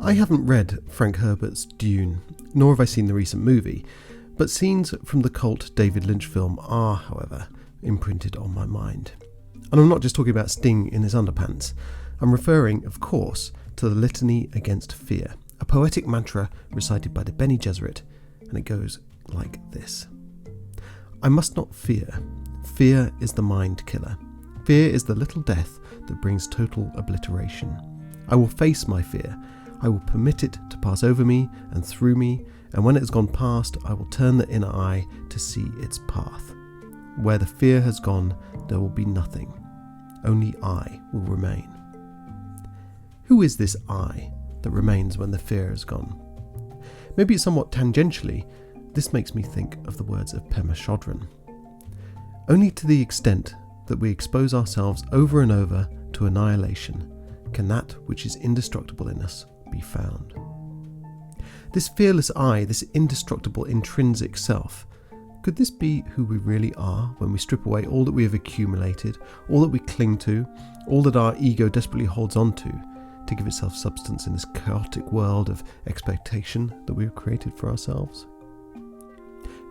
I haven't read Frank Herbert's Dune, nor have I seen the recent movie, but scenes from the cult David Lynch film are, however, imprinted on my mind. And I'm not just talking about Sting in his underpants. I'm referring, of course, to the Litany Against Fear, a poetic mantra recited by the Bene Gesserit, and it goes like this. I must not fear. Fear is the mind killer. Fear is the little death that brings total obliteration. I will face my fear. I will permit it to pass over me and through me, and when it has gone past, I will turn the inner eye to see its path. Where the fear has gone, there will be nothing. Only I will remain. Who is this I that remains when the fear is gone? Maybe somewhat tangentially, this makes me think of the words of Pema Chodron. Only to the extent that we expose ourselves over and over to annihilation can that which is indestructible in us be found. This fearless I, this indestructible intrinsic self, could this be who we really are when we strip away all that we have accumulated, all that we cling to, all that our ego desperately holds on to give itself substance in this chaotic world of expectation that we've created for ourselves?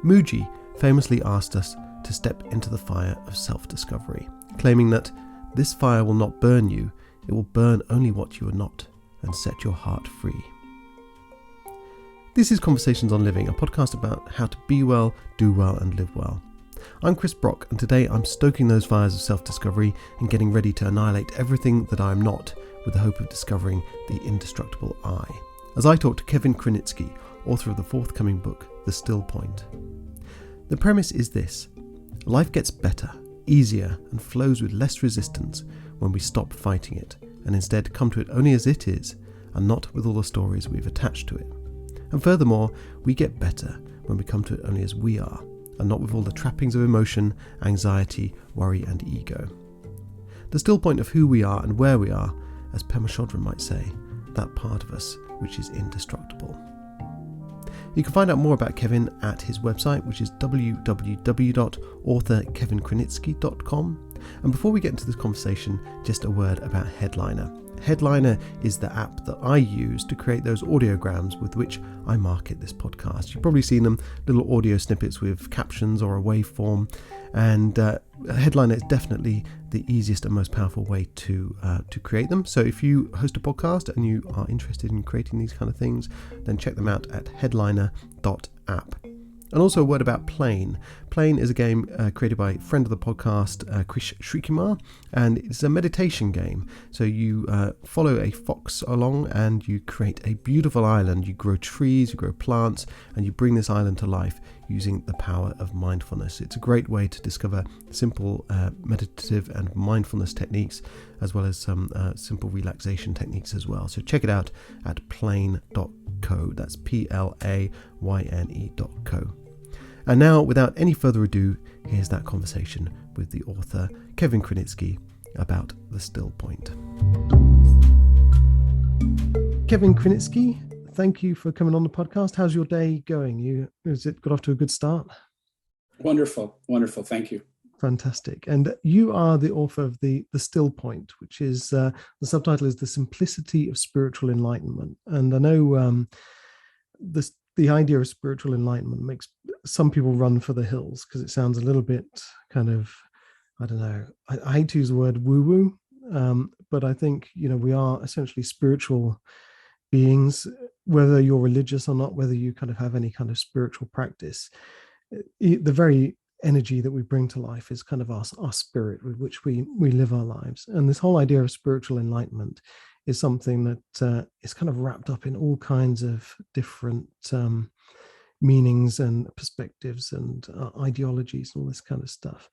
Muji famously asked us to step into the fire of self-discovery, claiming that this fire will not burn you, it will burn only what you are not, and set your heart free. This is Conversations on Living, a podcast about how to be well, do well, and live well. I'm Chris Brock, and today I'm stoking those fires of self-discovery and getting ready to annihilate everything that I am not with the hope of discovering the indestructible I, as I talk to Kevin Krenitsy, author of the forthcoming book, The Still Point. The premise is this: life gets better, easier, and flows with less resistance when we stop fighting it, and instead come to it only as it is, and not with all the stories we've attached to it. And furthermore, we get better when we come to it only as we are, and not with all the trappings of emotion, anxiety, worry, and ego. The still point of who we are and where we are, as Pema Chodron might say, that part of us which is indestructible. You can find out more about Kevin at his website, which is www.authorkevinkrenitsky.com. And before we get into this conversation, just a word about Headliner. Headliner is the app that I use to create those audiograms with which I market this podcast. You've probably seen them, little audio snippets with captions or a waveform, and Headliner is definitely the easiest and most powerful way to create them. So if you host a podcast and you are interested in creating these kind of things, then check them out at headliner.app. And also a word about Plane. Plane is a game created by a friend of the podcast, Krish Shrikimar, and it's a meditation game. So you follow a fox along and you create a beautiful island. You grow trees, you grow plants, and you bring this island to life using the power of mindfulness. It's a great way to discover simple meditative and mindfulness techniques, as well as some simple relaxation techniques as well. So check it out at plane.co. That's PLAYNE.co. And now, without any further ado, here's that conversation with the author Kevin Krenitsky about The Still Point. Kevin Krenitsky, thank you for coming on the podcast. How's your day going? Has it got off to a good start? Wonderful. Thank you. Fantastic. And you are the author of The Still Point, which is, the subtitle is The Simplicity of Spiritual Enlightenment. And I know the idea of spiritual enlightenment makes some people run for the hills because it sounds a little bit kind of, I don't know, I hate to use the word woo-woo, but I think, we are essentially spiritual beings, whether you're religious or not, whether you kind of have any kind of spiritual practice. The very energy that we bring to life is kind of our spirit with which we live our lives. And this whole idea of spiritual enlightenment is something that is kind of wrapped up in all kinds of different meanings and perspectives and ideologies and all this kind of stuff.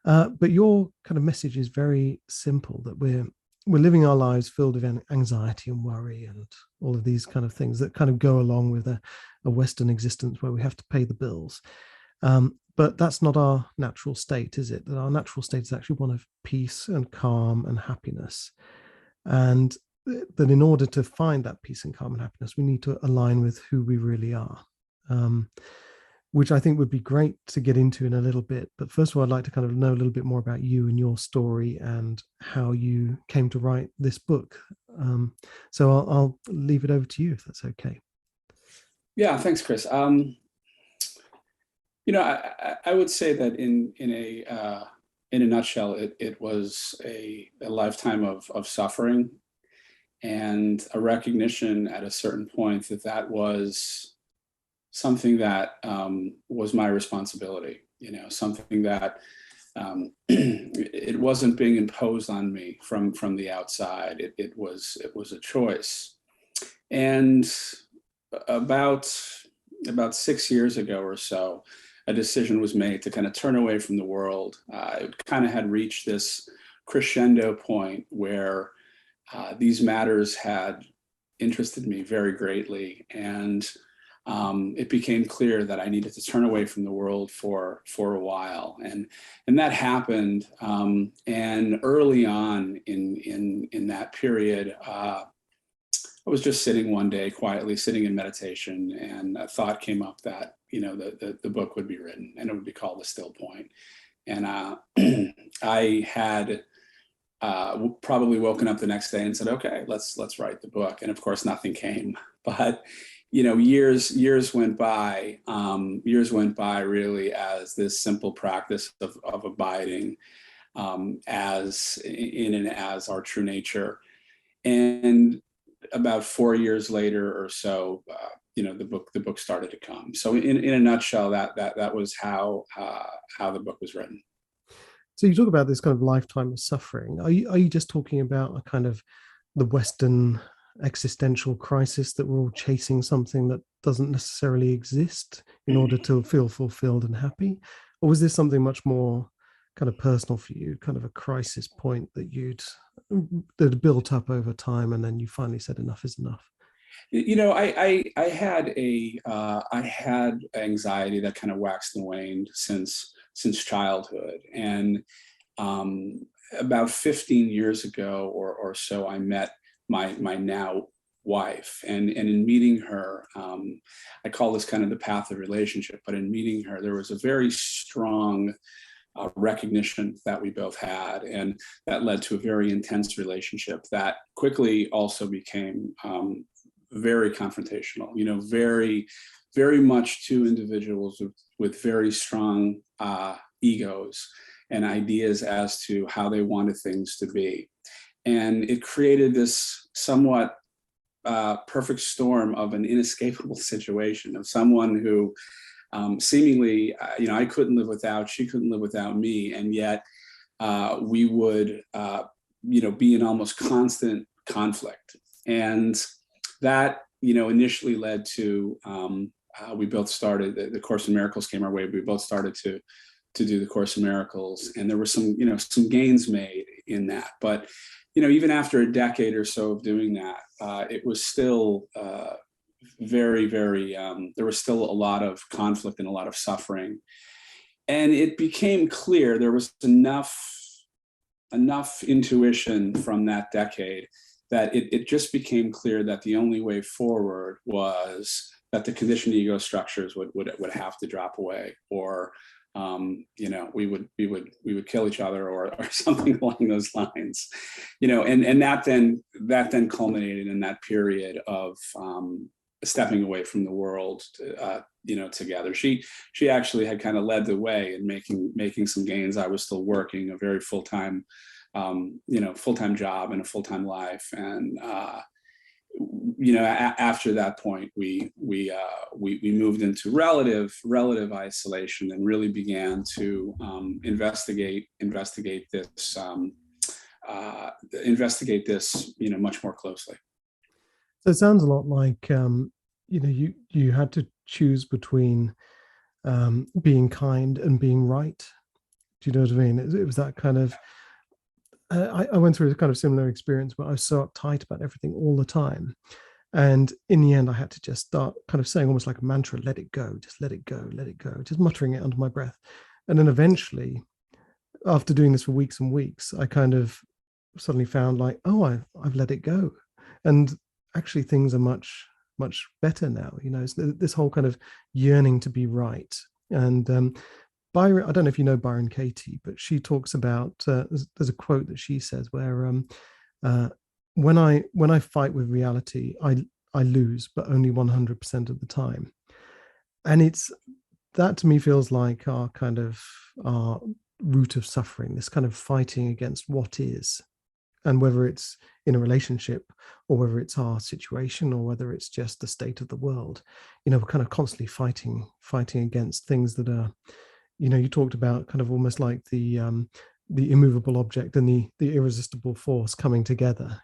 But your kind of message is very simple, that we're living our lives filled with anxiety and worry and all of these kind of things that kind of go along with a Western existence where we have to pay the bills. But that's not our natural state, is it? That our natural state is actually one of peace and calm and happiness. And that in order to find that peace and calm and happiness, we need to align with who we really are, which I think would be great to get into in a little bit. But first of all, I'd like to kind of know a little bit more about you and your story and how you came to write this book. So I'll leave it over to you if that's okay. Yeah, thanks, Chris. I would say that in a nutshell, it was a lifetime of suffering and a recognition at a certain point that that was something that was my responsibility. Something that it wasn't being imposed on me from the outside. It was a choice. And about 6 years ago or so, a decision was made to kind of turn away from the world. It kind of had reached this crescendo point where these matters had interested me very greatly, and it became clear that I needed to turn away from the world for a while, and that happened. And early on in that period, I was just sitting one day quietly, sitting in meditation, and a thought came up that the book would be written, and it would be called The Still Point. And I had probably woken up the next day and said, okay, let's write the book. And of course, nothing came. But years went by. Years went by really as this simple practice of abiding as in and as our true nature. And about 4 years later or so, the book started to come. So in a nutshell, that was how the book was written. So you talk about this kind of lifetime of suffering. Are you just talking about a kind of the Western existential crisis that we're all chasing something that doesn't necessarily exist in order to feel fulfilled and happy? Or was this something much more kind of personal for you, kind of a crisis point that built up over time and then you finally said enough is enough? I had anxiety that kind of waxed and waned since childhood, and about 15 years ago or so, I met my now wife, and in meeting her, I call this kind of the path of relationship. But in meeting her, there was a very strong recognition that we both had, and that led to a very intense relationship that quickly also became very confrontational. Very, very much two individuals with very strong egos and ideas as to how they wanted things to be. And it created this somewhat perfect storm of an inescapable situation of someone who seemingly, I couldn't live without, she couldn't live without me. And yet we would, be in almost constant conflict. And that, initially led to, we both started, the Course in Miracles came our way. We both started to do the Course in Miracles, and there were some gains made in that. But, even after a decade or so of doing that, it was still very, very, there was still a lot of conflict and a lot of suffering. And it became clear there was enough intuition from that decade that it just became clear that the only way forward was that the conditioned ego structures would have to drop away, or we would kill each other, or something along those lines, and that then culminated in that period of stepping away from the world, together. She actually had kind of led the way in making some gains. I was still working a very full-time job and a full-time life, and after that point, we moved into relative isolation and really began to investigate this much more closely. So it sounds a lot like you had to choose between being kind and being right. Do you know what I mean? It was that kind of. I went through a kind of similar experience where I was so uptight about everything all the time, and in the end, I had to just start kind of saying almost like a mantra: "Let it go, just let it go, let it go," just muttering it under my breath. And then eventually, after doing this for weeks and weeks, I kind of suddenly found like, oh, I've let it go, and actually things are much better now. It's this whole kind of yearning to be right. And Byron, I don't know if you know Byron Katie, but she talks about there's a quote that she says where when I fight with reality, I lose, but only 100% of the time. And it's that to me feels like our kind of our root of suffering, this kind of fighting against what is, and whether it's in a relationship or whether it's our situation or whether it's just the state of the world, we're kind of constantly fighting against things that are, you talked about kind of almost like the immovable object and the irresistible force coming together,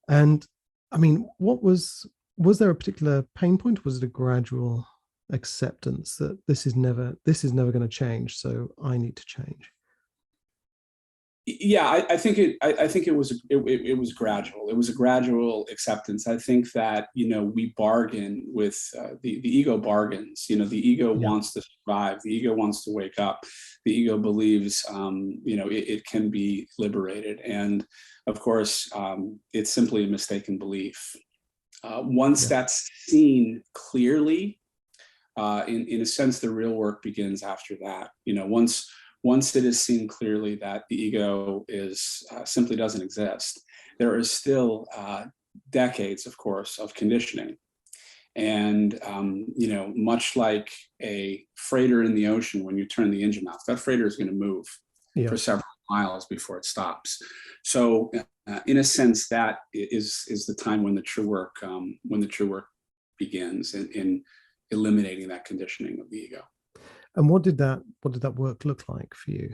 and I mean, was there a particular pain point? Was it a gradual acceptance that this is never going to change, so I need to change? Yeah, I think it was gradual. It was a gradual acceptance. I think that we bargain with the ego bargains. The ego Yeah. wants to survive. The ego wants to wake up. The ego believes it can be liberated, and of course it's simply a mistaken belief. Once Yeah. that's seen clearly, in a sense, the real work begins after that. Once it is seen clearly that the ego is simply doesn't exist, there is still decades, of course, of conditioning. And much like a freighter in the ocean, when you turn the engine off, that freighter is going to move Yeah. for several miles before it stops. So, in a sense, that is the time when the true work begins in eliminating that conditioning of the ego. And what did that work look like for you?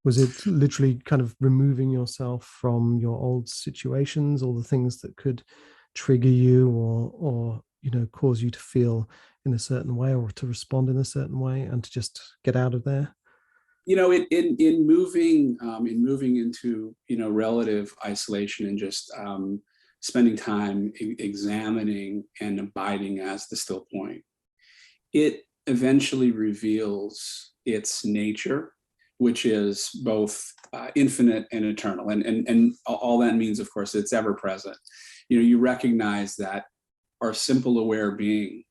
Was it literally kind of removing yourself from your old situations, all the things that could trigger you or cause you to feel in a certain way or to respond in a certain way, and to just get out of there? In moving into relative isolation and just spending time examining and abiding as the still point, it eventually reveals its nature, which is both infinite and eternal. And all that means, of course, it's ever present. You recognize that our simple aware being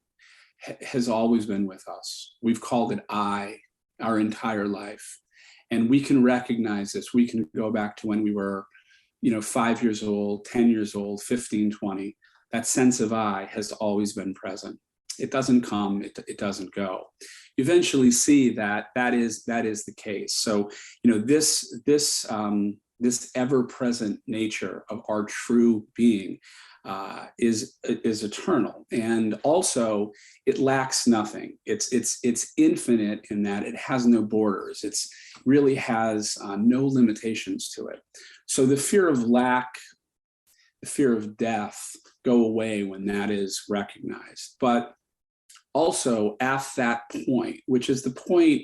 has always been with us. We've called it I our entire life. And we can recognize this. We can go back to when we were 5 years old, 10 years old, 15, 20. That sense of I has always been present. It doesn't come, it doesn't go. You eventually see that is the case. So, this ever-present nature of our true being is eternal, and also it lacks nothing. It's infinite in that it has no borders. It's really has no limitations to it. So the fear of lack, the fear of death go away when that is recognized. But also at that point, which is the point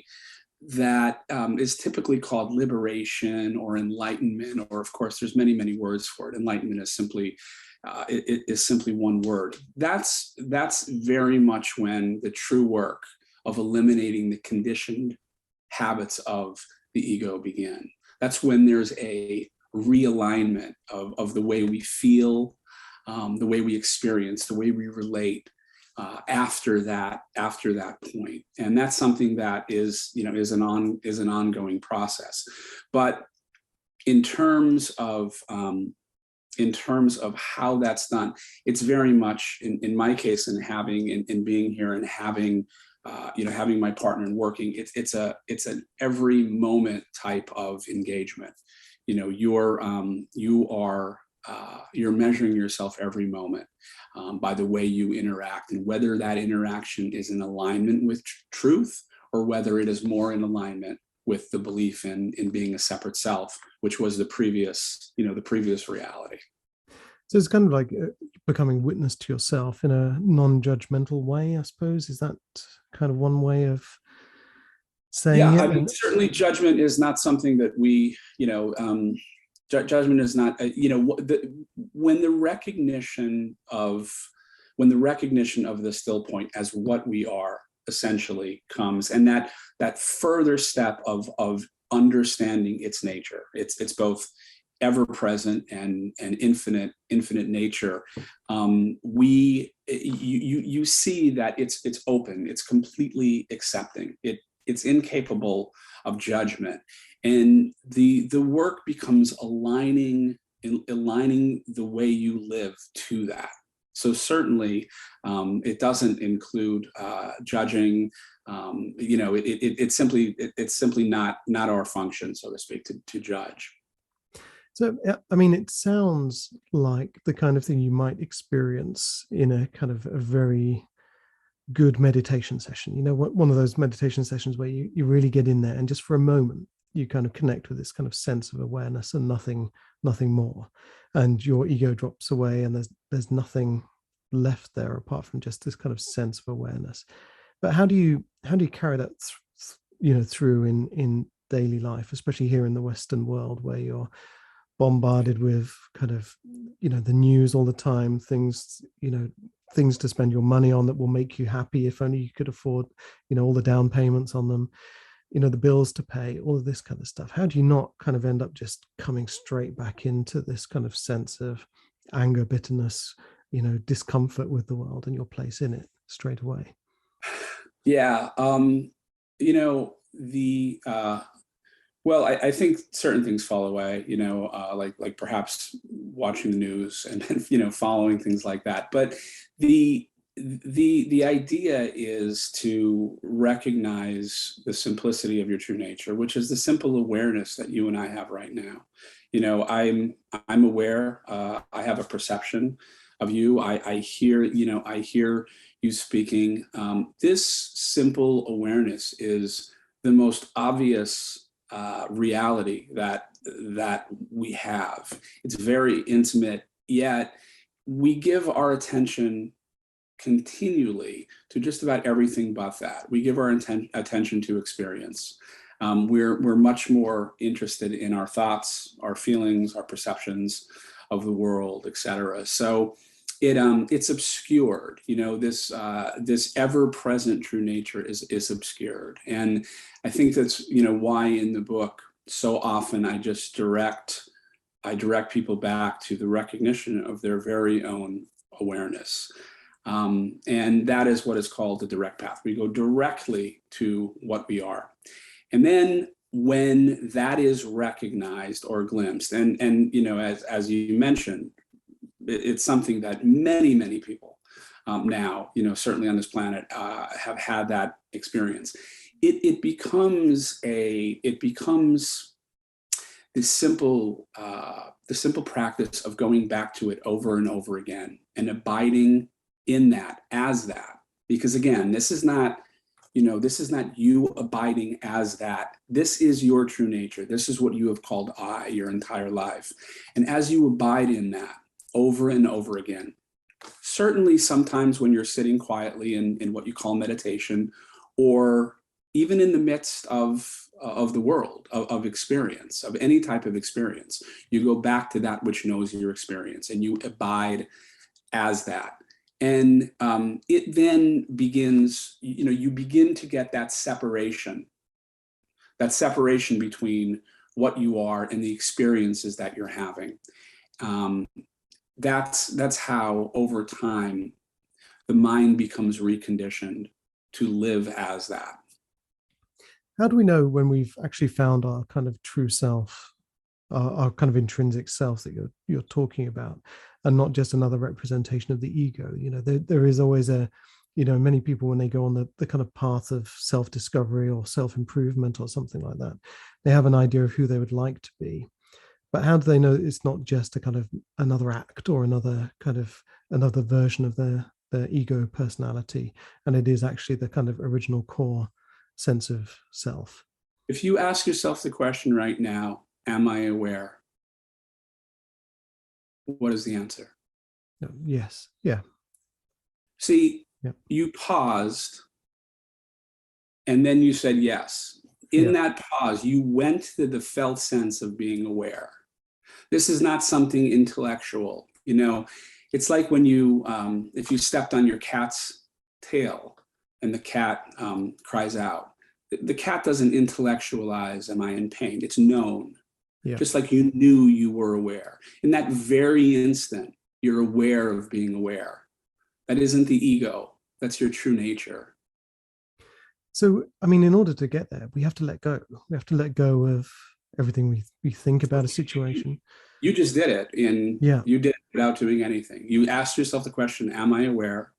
that is typically called liberation or enlightenment, or of course, there's many words for it. Enlightenment is simply it is simply one word. That's very much when the true work of eliminating the conditioned habits of the ego begin. That's when there's a realignment of the way we feel, the way we experience, the way we relate after that point. And that's something that is an ongoing process. But in terms of how that's done, it's very much in my case, in being here and having having my partner and working, it's an every moment type of engagement. You're measuring yourself every moment by the way you interact, and whether that interaction is in alignment with truth, or whether it is more in alignment with the belief in being a separate self, which was the previous reality. So it's kind of like becoming witness to yourself in a non-judgmental way, I suppose. Is that kind of one way of saying Yeah, it? I mean, certainly judgment is not something that we, judgment is not, when the recognition of the still point as what we are essentially comes, and that further step of understanding its nature, it's both ever present and infinite nature. You see that it's open, it's completely accepting. It's incapable of judgment, and the work becomes aligning aligning the way you live to that. So certainly, it doesn't include judging. It's simply not our function, so to speak, to judge. So, I mean, it sounds like the kind of thing you might experience in a kind of a very good meditation session. One of those meditation sessions where you really get in there and just for a moment, you kind of connect with this kind of sense of awareness and nothing more. And your ego drops away and there's nothing left there apart from just this kind of sense of awareness. But how do you carry that through in daily life, especially here in the Western world where you're bombarded with kind of the news all the time, things to spend your money on that will make you happy if only you could afford all the down payments on them, the bills to pay, all of this kind of stuff. How do you not kind of end up just coming straight back into this kind of sense of anger, bitterness, discomfort with the world and your place in it straight away? Yeah. Well, I think certain things fall away, like perhaps watching the news and then, following things like that. But the idea is to recognize the simplicity of your true nature, which is the simple awareness that you and I have right now. I'm aware. I have a perception of you. I hear you speaking. This simple awareness is the most obvious reality that we have. It's very intimate, yet we give our attention continually to just about everything but that. We give our attention to experience. We're much more interested in our thoughts, our feelings, our perceptions of the world, etc. So it's obscured. This ever-present true nature is obscured, and I think that's why in the book so often I direct people back to the recognition of their very own awareness, and that is what is called the direct path. We go directly to what we are, and then when that is recognized or glimpsed, and as you mentioned, it's something that many people now, certainly on this planet, have had that experience. It becomes the simple practice of going back to it over and over again and abiding in that as that. Because again, this is not you abiding as that. This is your true nature. This is what you have called I your entire life. And as you abide in that over and over again, certainly sometimes when you're sitting quietly in what you call meditation, or even in the midst of the world, of experience, of any type of experience, you go back to that which knows your experience and you abide as that. And it then begins, you begin to get that separation between what you are and the experiences that you're having. That's how over time the mind becomes reconditioned to live as that. How do we know when we've actually found our kind of true self, our kind of intrinsic self that you're talking about, and not just another representation of the ego? There is always many people when they go on the kind of path of self-discovery or self-improvement or something like that, they have an idea of who they would like to be. But how do they know it's not just a kind of another act or another version of their ego personality, and it is actually the kind of original core sense of self? If you ask yourself the question right now, am I aware? What is the answer? Yes. Yeah. See, yeah. You paused and then you said yes. In that pause, you went to the felt sense of being aware. This is not something intellectual. It's like when if you stepped on your cat's tail and the cat cries out. The cat doesn't intellectualize, am I in pain? It's known. Yeah. Just like you knew you were aware. In that very instant, you're aware of being aware. That isn't the ego. That's your true nature. So, I mean, in order to get there, we have to let go. We have to let go of everything we think about a situation. You just did it Yeah. you did it without doing anything. You asked yourself the question, am I aware?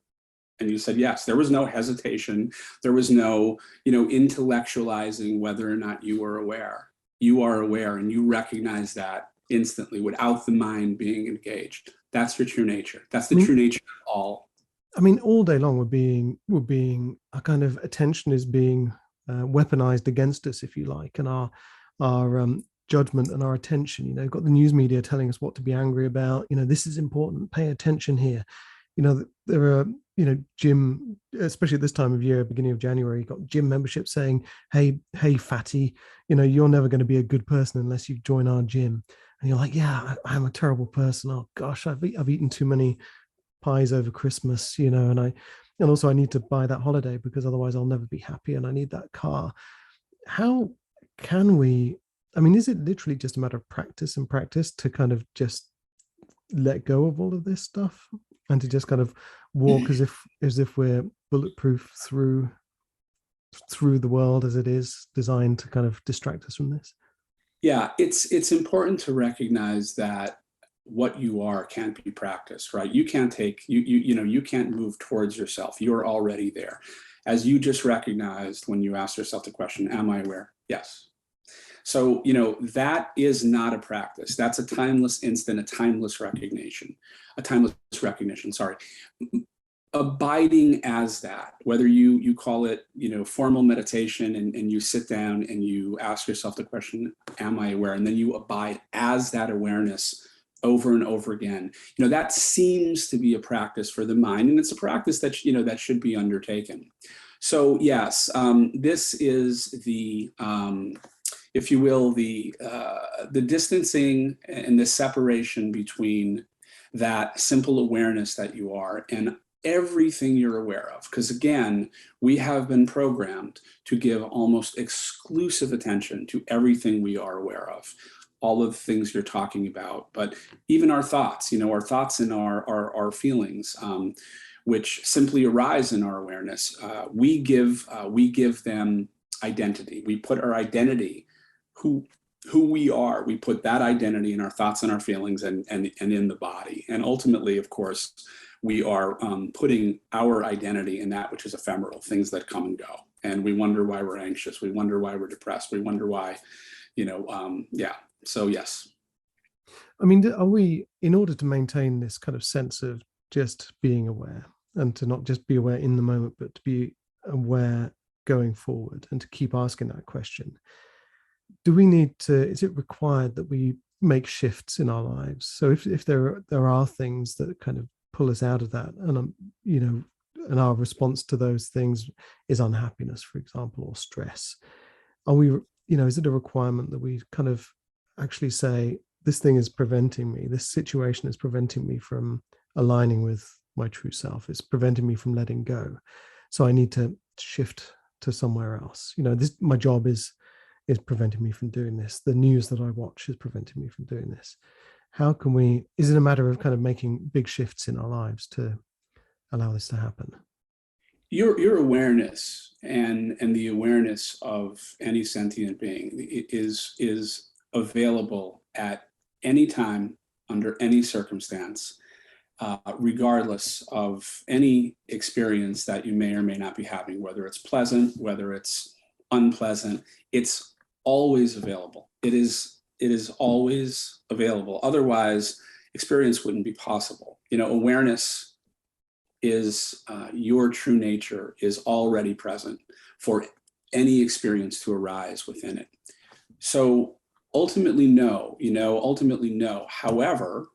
And you said yes. There was no hesitation. There was no, intellectualizing whether or not you were aware. You are aware, and you recognize that instantly without the mind being engaged. That's your true nature. That's the true nature of all. I mean, all day long we're being a kind of attention is being weaponized against us, if you like, and our judgment and our attention. Got the news media telling us what to be angry about. This is important. Pay attention here. There are gym, especially at this time of year, beginning of January, you've got gym membership saying, hey fatty, you're never going to be a good person unless you join our gym. And you're like, yeah, I'm a terrible person. Oh gosh, I've eaten too many pies over Christmas, and also I need to buy that holiday because otherwise I'll never be happy, and I need that car. How can we, I mean, is it literally just a matter of practice and practice to kind of just let go of all of this stuff and to just kind of walk as if we're bulletproof through the world as it is designed to kind of distract us from this? Yeah, it's important to recognize that what you are can't be practiced, right? You can't you can't move towards yourself. You're already there. As you just recognized when you asked yourself the question, am I aware? Yes. So, that is not a practice. That's a timeless instant, a timeless recognition, sorry. Abiding as that, whether you call it, formal meditation and you sit down and you ask yourself the question, am I aware? And then you abide as that awareness over and over again. That seems to be a practice for the mind, and it's a practice that, that should be undertaken. So yes, this is the, if you will, the distancing and the separation between that simple awareness that you are and everything you're aware of. Because again, we have been programmed to give almost exclusive attention to everything we are aware of, all of the things you're talking about, but even our thoughts, our thoughts and our feelings, which simply arise in our awareness. We give them identity. We put our identity, who we are, we put that identity in our thoughts and our feelings and in the body. And ultimately, of course, we are putting our identity in that which is ephemeral, things that come and go. And we wonder why we're anxious. We wonder why we're depressed. We wonder why, yeah. So yes. I mean, are we, in order to maintain this kind of sense of just being aware and to not just be aware in the moment, but to be aware going forward and to keep asking that question, do we need to, is it required that we make shifts in our lives? So if there are things that kind of pull us out of that, and and our response to those things is unhappiness, for example, or stress, are we, is it a requirement that we kind of actually say, this thing is preventing me, this situation is preventing me from aligning with my true self, it's preventing me from letting go, so I need to shift to somewhere else. My job is preventing me from doing this, the news that I watch is preventing me from doing this. How can we, is it a matter of kind of making big shifts in our lives to allow this to happen? Your awareness and the awareness of any sentient being is available at any time, under any circumstance, regardless of any experience that you may or may not be having, whether it's pleasant, whether it's unpleasant. It's always available. It is always available. Otherwise, experience wouldn't be possible. Awareness is your true nature is already present for any experience to arise within it. So ultimately, no. However,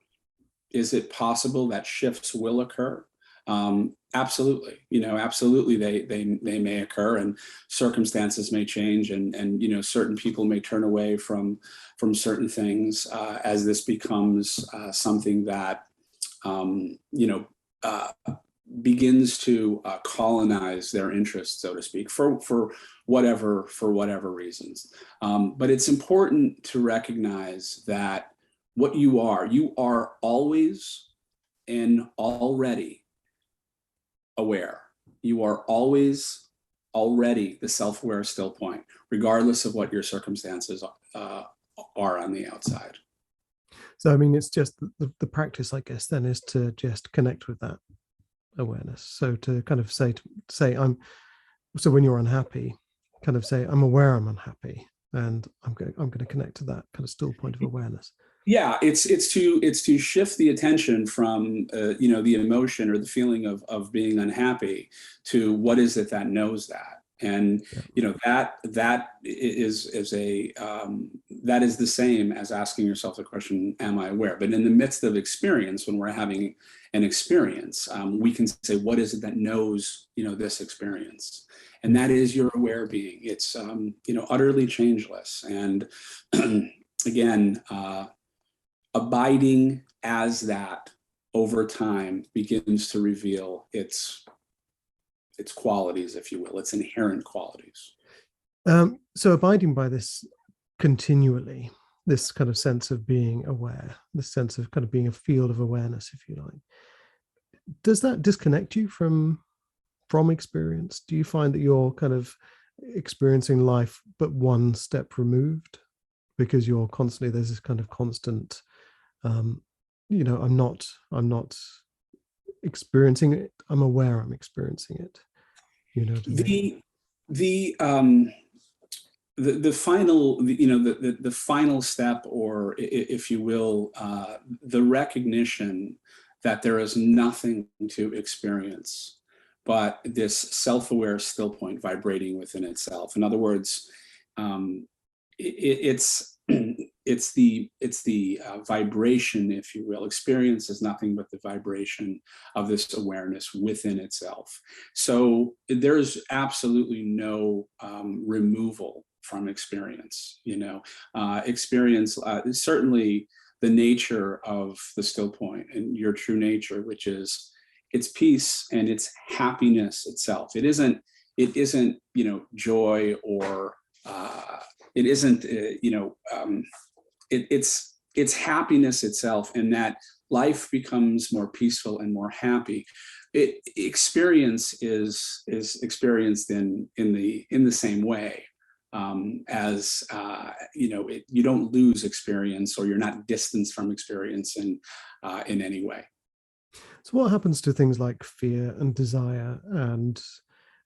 is it possible that shifts will occur? Absolutely. Absolutely they may occur, and circumstances may change, and certain people may turn away from certain things as this becomes something that begins to colonize their interests, so to speak, for whatever reasons. But it's important to recognize that what you are always and already aware. You are always already the self-aware still point, regardless of what your circumstances are on the outside. So I mean, it's just the practice, I guess, then is to just connect with that awareness. So to kind of say I'm so when you're unhappy, kind of say I'm aware I'm unhappy, and I'm going to connect to that kind of still point of awareness. Yeah, it's to shift the attention from the emotion or the feeling of being unhappy to what is it that knows that. And Yeah. that is the same as asking yourself the question, am I aware? But in the midst of experience, when we're having an experience, we can say, what is it that knows this experience? And that is your aware being. It's utterly changeless. And again, abiding as that over time begins to reveal its qualities, if you will, its inherent qualities. So abiding by this continually, this kind of sense of being aware, this sense of kind of being a field of awareness, if you like, does that disconnect you from experience? Do you find that you're kind of experiencing life but one step removed because you're constantly there's this kind of constant I'm not experiencing it, I'm aware I'm experiencing it, the the um the final the final step, or if you will, the recognition that there is nothing to experience but this self-aware still point vibrating within itself. In other words, it's it's the vibration, if you will. Experience is nothing but the vibration of this awareness within itself. So there's absolutely no removal from experience. Experience, certainly the nature of the still point and your true nature, which is its peace and its happiness itself. It isn't joy, or it isn't it's happiness itself, and that life becomes more peaceful and more happy. Experience is experienced in the same way, as you don't lose experience, or you're not distanced from experience in any way. So what happens to things like fear and desire? And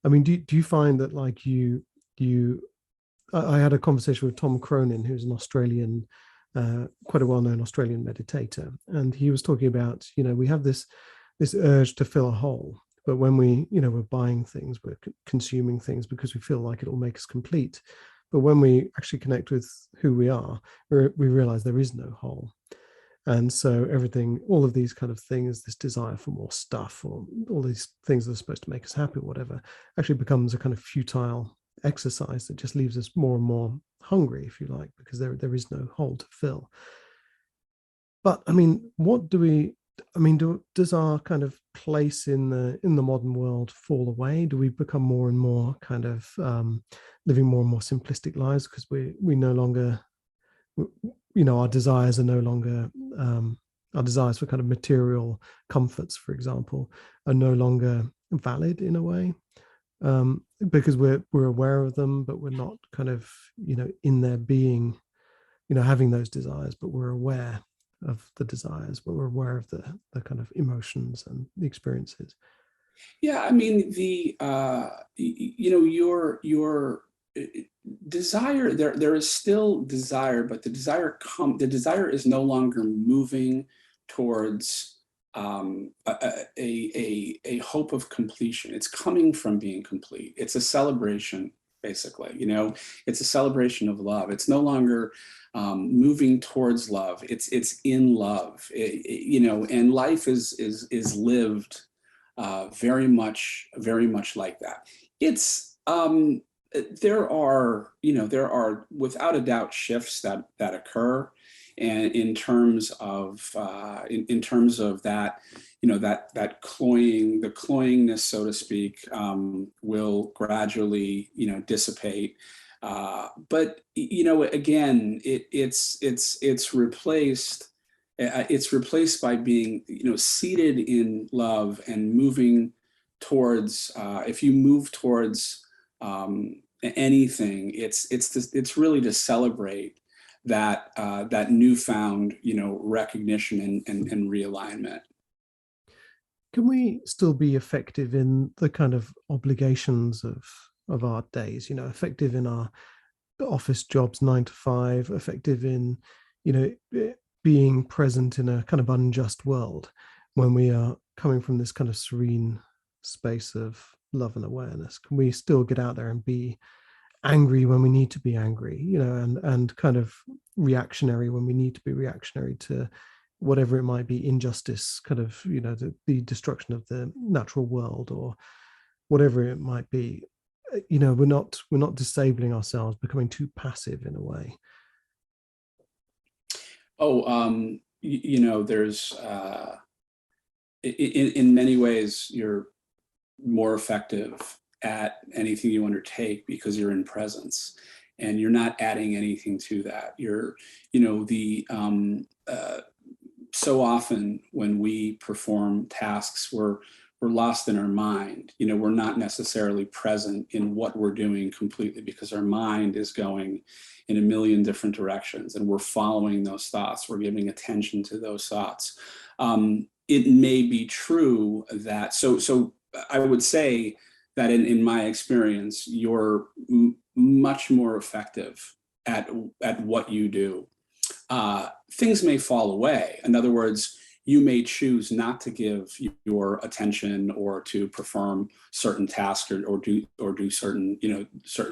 I mean, do you find that like you I had a conversation with Tom Cronin, who's an Australian, quite a well-known Australian meditator, and he was talking about, we have this urge to fill a hole, but when we're buying things, we're consuming things because we feel like it will make us complete. But when we actually connect with who we are, we realize there is no hole. And so everything, all of these kind of things, this desire for more stuff, or all these things that are supposed to make us happy, or whatever, actually becomes a kind of futile exercise that just leaves us more and more hungry, if you like, because there is no hole to fill. But I mean, does our kind of place in the modern world fall away? Do we become more and more kind of living more and more simplistic lives because we no longer, our desires are no longer, our desires for kind of material comforts, for example, are no longer valid in a way, because we're aware of them, but we're not kind of in their being, having those desires, but we're aware of the desires, but we're aware of the kind of emotions and the experiences. Yeah, I mean, your desire, there is still desire, but the desire is no longer moving towards a hope of completion. It's coming from being complete. It's a celebration, basically. It's a celebration of love. It's no longer moving towards love. It's in love. And life is lived very much like that. It's there are without a doubt shifts that occur, and in terms of in terms of that, that the cloyingness, so to speak, will gradually dissipate. But again, it's replaced. It's replaced by being seated in love and moving towards. If you move towards anything, it's really to celebrate that newfound, recognition and realignment. Can we still be effective in the kind of obligations of our days? Effective in our office jobs, 9 to 5, effective in, being present in a kind of unjust world when we are coming from this kind of serene space of love and awareness? Can we still get out there and be angry when we need to be angry, and kind of reactionary when we need to be reactionary to whatever it might be, injustice, kind of, the destruction of the natural world, or whatever it might be? We're not disabling ourselves, becoming too passive in a way. There's in many ways you're more effective at anything you undertake because you're in presence and you're not adding anything to that. So often when we perform tasks, we're lost in our mind. We're not necessarily present in what we're doing completely because our mind is going in a million different directions and we're following those thoughts. We're giving attention to those thoughts. It may be true that, so I would say that in my experience, you're much more effective at what you do. Things may fall away. In other words, you may choose not to give your attention or to perform certain tasks or do certain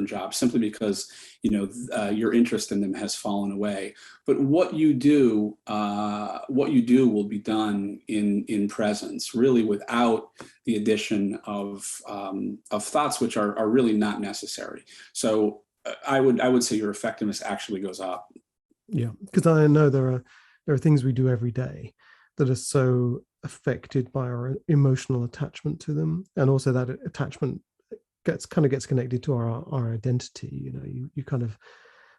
jobs simply because your interest in them has fallen away. But what you do will be done in presence, really, without the addition of thoughts which are really not necessary. So I would say your effectiveness actually goes up. Yeah, because I know there are things we do every day that are so affected by our emotional attachment to them, and also that attachment gets connected to our identity. You kind of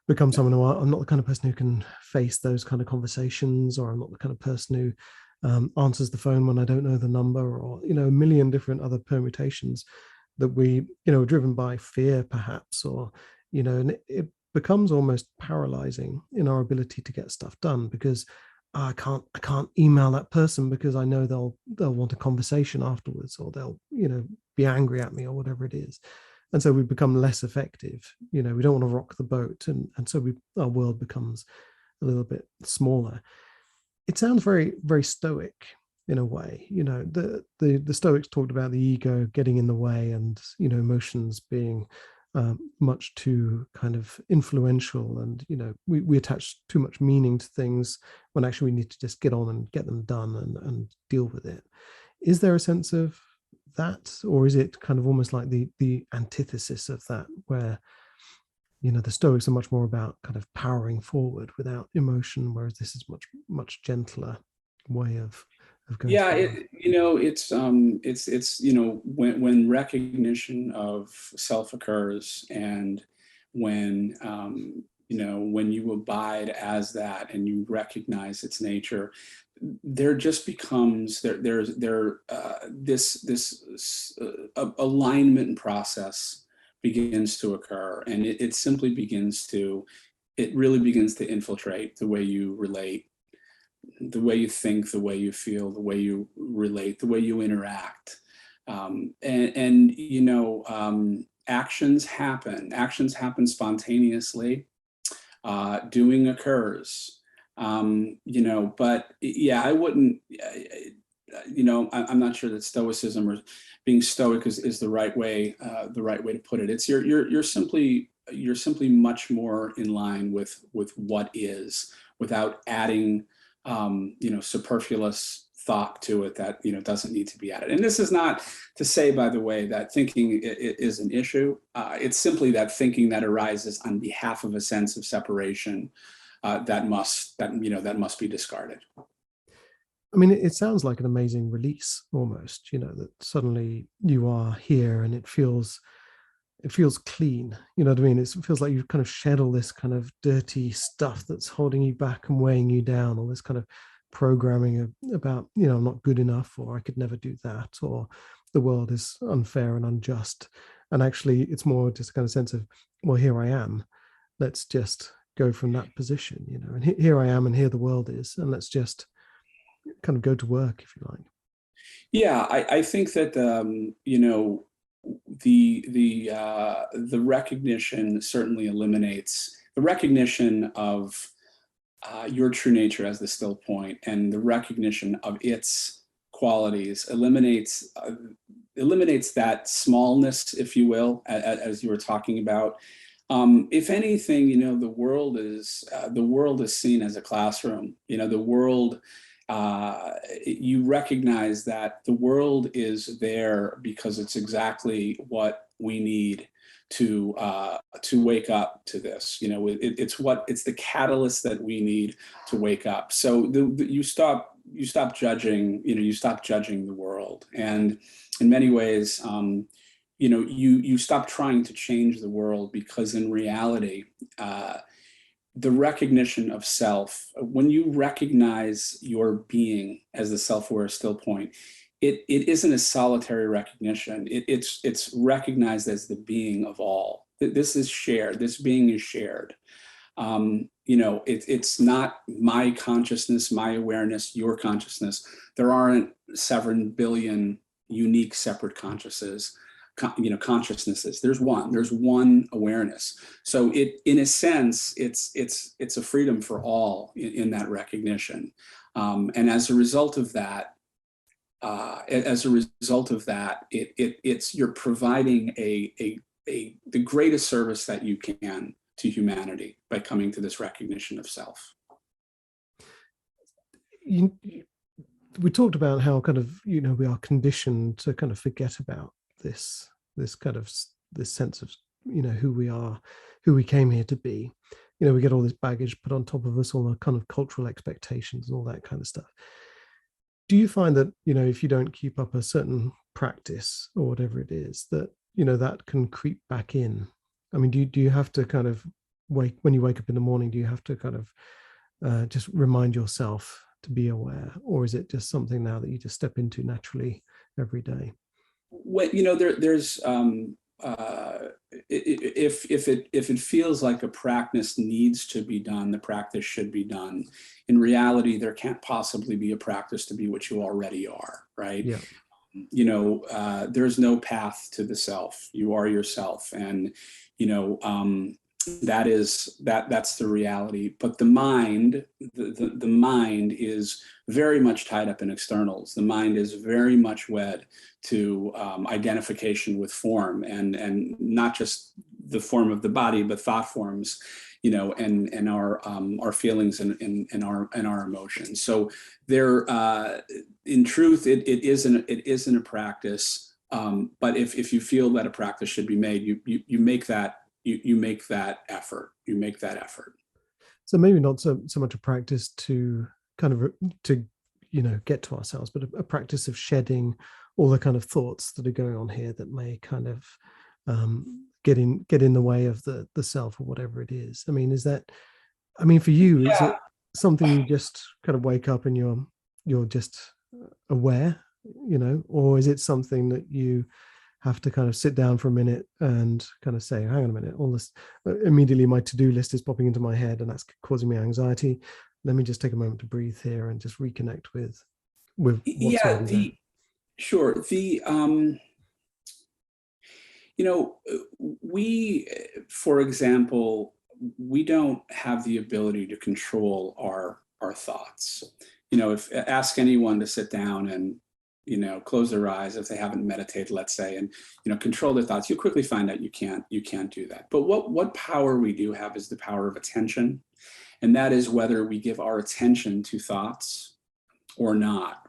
become someone who I'm not the kind of person who can face those kind of conversations, or I'm not the kind of person who answers the phone when I don't know the number, or a million different other permutations that we are driven by fear, perhaps, or and it becomes almost paralyzing in our ability to get stuff done because I can't email that person because I know they'll want a conversation afterwards, or they'll be angry at me, or whatever it is. And so we become less effective. We don't want to rock the boat, and so our world becomes a little bit smaller. It sounds very, very stoic in a way. The Stoics talked about the ego getting in the way, and emotions being much too kind of influential, and we attach too much meaning to things when actually we need to just get on and get them done and deal with it. Is there a sense of that, or is it kind of almost like the antithesis of that, where the Stoics are much more about kind of powering forward without emotion, whereas this is much gentler way of going? Yeah, it's when recognition of self occurs, and when when you abide as that and you recognize its nature, there just becomes this alignment process begins to occur, and it really begins to infiltrate the way you relate, the way you think, the way you feel, the way you relate, the way you interact. Actions happen spontaneously. Doing occurs. But yeah, I wouldn't, I'm not sure that stoicism or being stoic is the right way to put it. It's you're simply much more in line with what is, without adding superfluous thought to it that doesn't need to be added. And this is not to say, by the way, that thinking is an issue. It's simply that thinking that arises on behalf of a sense of separation that must be discarded. I mean, it sounds like an amazing release almost, that suddenly you are here and it feels clean. You know what I mean? It feels like you've kind of shed all this kind of dirty stuff that's holding you back and weighing you down, all this kind of programming about, I'm not good enough, or I could never do that, or the world is unfair and unjust. And actually it's more just a kind of sense of, well, here I am. Let's just go from that position, and here I am and here the world is, and let's just kind of go to work, if you like. Yeah, I think that the recognition certainly eliminates the recognition of your true nature as the still point, and the recognition of its qualities eliminates that smallness, if you will, as you were talking about. If anything, the world is seen as a classroom. The world, you recognize that the world is there because it's exactly what we need to wake up to this. It's the catalyst that we need to wake up. So you stop judging. You stop judging the world, and in many ways, you stop trying to change the world, because in reality, the recognition of self, when you recognize your being as the self-aware still point, it isn't a solitary recognition. It's recognized as the being of all. This is shared. This being is shared. It's not my consciousness, my awareness, your consciousness. There aren't 7 billion unique separate consciousnesses. There's one awareness. So in a sense, it's a freedom for all in that recognition. And as a result of that, you're providing the greatest service that you can to humanity by coming to this recognition of self. We talked about how kind of, we are conditioned to kind of forget about this sense of, who we are, who we came here to be. We get all this baggage put on top of us, all the kind of cultural expectations and all that kind of stuff. Do you find that, if you don't keep up a certain practice or whatever it is, that, that can creep back in? I mean, do you have to kind of when you wake up in the morning, do you have to kind of just remind yourself to be aware, or is it just something now that you just step into naturally every day? Well, there's if it feels like a practice needs to be done, the practice should be done. In reality, there can't possibly be a practice to be what you already are, right? Yeah. There's no path to the self. You are yourself, and that's the reality. But the mind, the mind is very much tied up in externals. The mind is very much wed to identification with form, and not just the form of the body, but thought forms, and our feelings and our emotions. So there, in truth, it isn't a practice. But if you feel that a practice should be made, you make that. You make that effort. You make that effort. So maybe not so much a practice to kind of get to ourselves, but a practice of shedding all the kind of thoughts that are going on here that may kind of get in the way of the self or whatever it is. I mean, for you, is it something you just kind of wake up and you're just aware, or is it something that you have to kind of sit down for a minute and kind of say, hang on a minute, all this, immediately my to-do list is popping into my head and that's causing me anxiety. Let me just take a moment to breathe here and just reconnect with what's already there. Sure. We, for example, we don't have the ability to control our thoughts. If ask anyone to sit down and close their eyes if they haven't meditated, let's say, and control their thoughts, you quickly find out you can't do that. But what power we do have is the power of attention, and that is whether we give our attention to thoughts or not.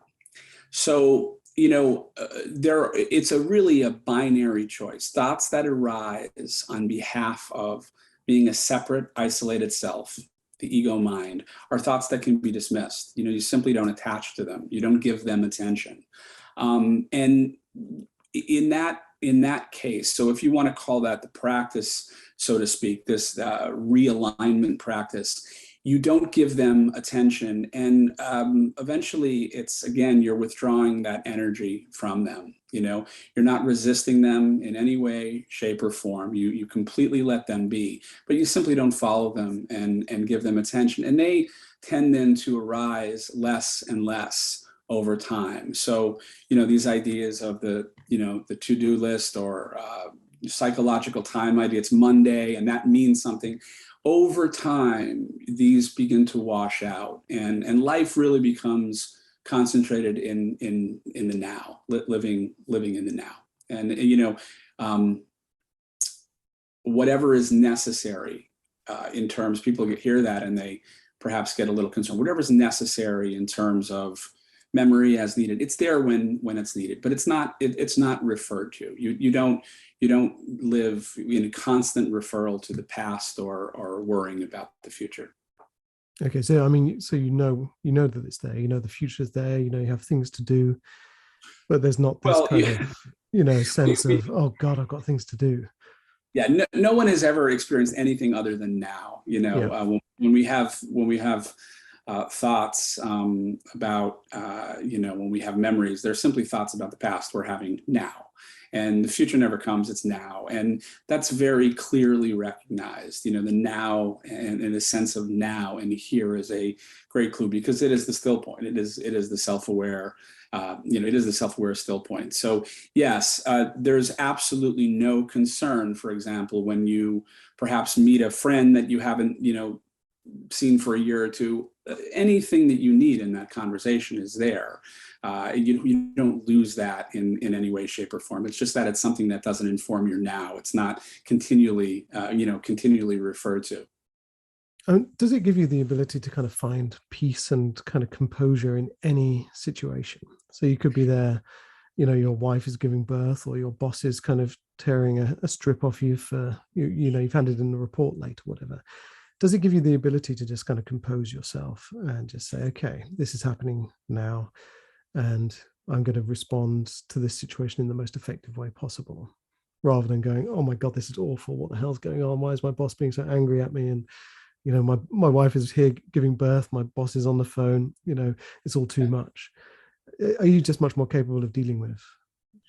So it's really a binary choice. Thoughts that arise on behalf of being a separate, isolated self, the ego mind, are thoughts that can be dismissed. You simply don't attach to them. You don't give them attention. And in that case, so if you want to call that the practice, so to speak, this realignment practice, you don't give them attention, and eventually you're withdrawing that energy from them. You're not resisting them in any way, shape, or form. You completely let them be, but you simply don't follow them and give them attention. And they tend then to arise less and less over time. So, these ideas of the to-do list or psychological time idea, it's Monday and that means something. Over time, these begin to wash out, and life really becomes concentrated in the now, living in the now. And whatever is necessary in terms, people hear that and they perhaps get a little concerned. Whatever is necessary in terms of memory as needed, it's there when it's needed, but it's not referred to. You don't live in a constant referral to the past or worrying about the future. Okay, so I mean, so you know that it's there. The future's there. You have things to do, but there's not this of sense of, oh God, I've got things to do. Yeah, no one has ever experienced anything other than now. When we have thoughts about when we have memories, they're simply thoughts about the past we're having now. And the future never comes, it's now. And that's very clearly recognized. The now and the sense of now and here is a great clue, because it is the still point. It is the self-aware, it is the self-aware still point. So yes, there's absolutely no concern, for example, when you perhaps meet a friend that you haven't, seen for a year or two. Anything that you need in that conversation is there. You don't lose that in any way, shape, or form. It's just that it's something that doesn't inform your now. It's not continually referred to. Does it give you the ability to kind of find peace and kind of composure in any situation? So you could be there, your wife is giving birth, or your boss is kind of tearing a strip off you for, you've handed in the report late or whatever. Does it give you the ability to just kind of compose yourself and just say, okay, this is happening now, and I'm going to respond to this situation in the most effective way possible, rather than going, oh my God, this is awful. What the hell's going on? Why is my boss being so angry at me? And, my wife is here giving birth. My boss is on the phone. It's all too much. Are you just much more capable of dealing with?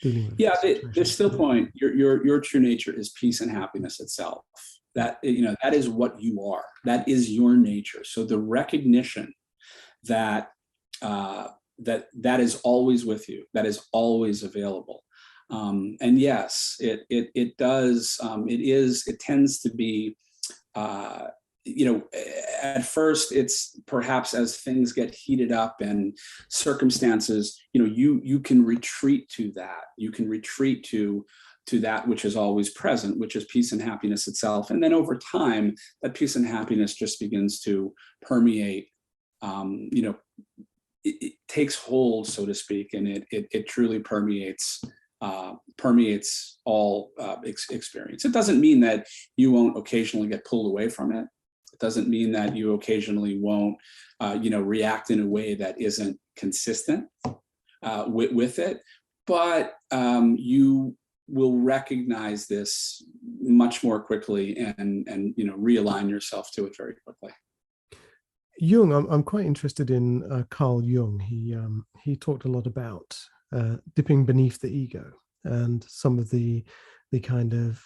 Yeah, the still point, your true nature is peace and happiness itself. That that is what you are. That is your nature. So the recognition that that is always with you, that is always available. And yes, it does. It tends to be. At first, it's perhaps as things get heated up and circumstances, you can retreat to that. You can retreat to that which is always present, which is peace and happiness itself. And then over time, that peace and happiness just begins to permeate, it takes hold, so to speak, and it truly permeates all experience. It doesn't mean that you won't occasionally get pulled away from it. It doesn't mean that you occasionally won't, react in a way that isn't consistent with it. But you will recognize this much more quickly and realign yourself to it very quickly. Jung, I'm quite interested in Carl Jung. He talked a lot about dipping beneath the ego and some of the kind of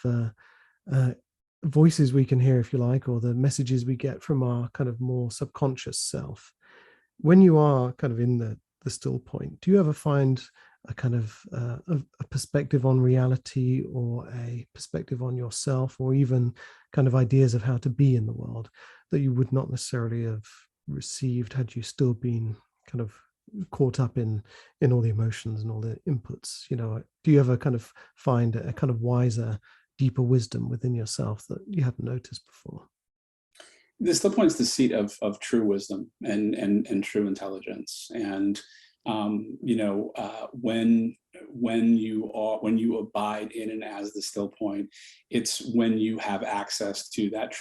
voices we can hear, if you like, or the messages we get from our kind of more subconscious self. When you are kind of in the still point, do you ever find a kind of a perspective on reality, or a perspective on yourself, or even kind of ideas of how to be in the world that you would not necessarily have received had you still been kind of caught up in all the emotions and all the inputs? Do you ever kind of find a kind of wiser, deeper wisdom within yourself that you hadn't noticed before? This still points the seat of true wisdom and true intelligence. And when you abide in and as the still point, it's when you have access to that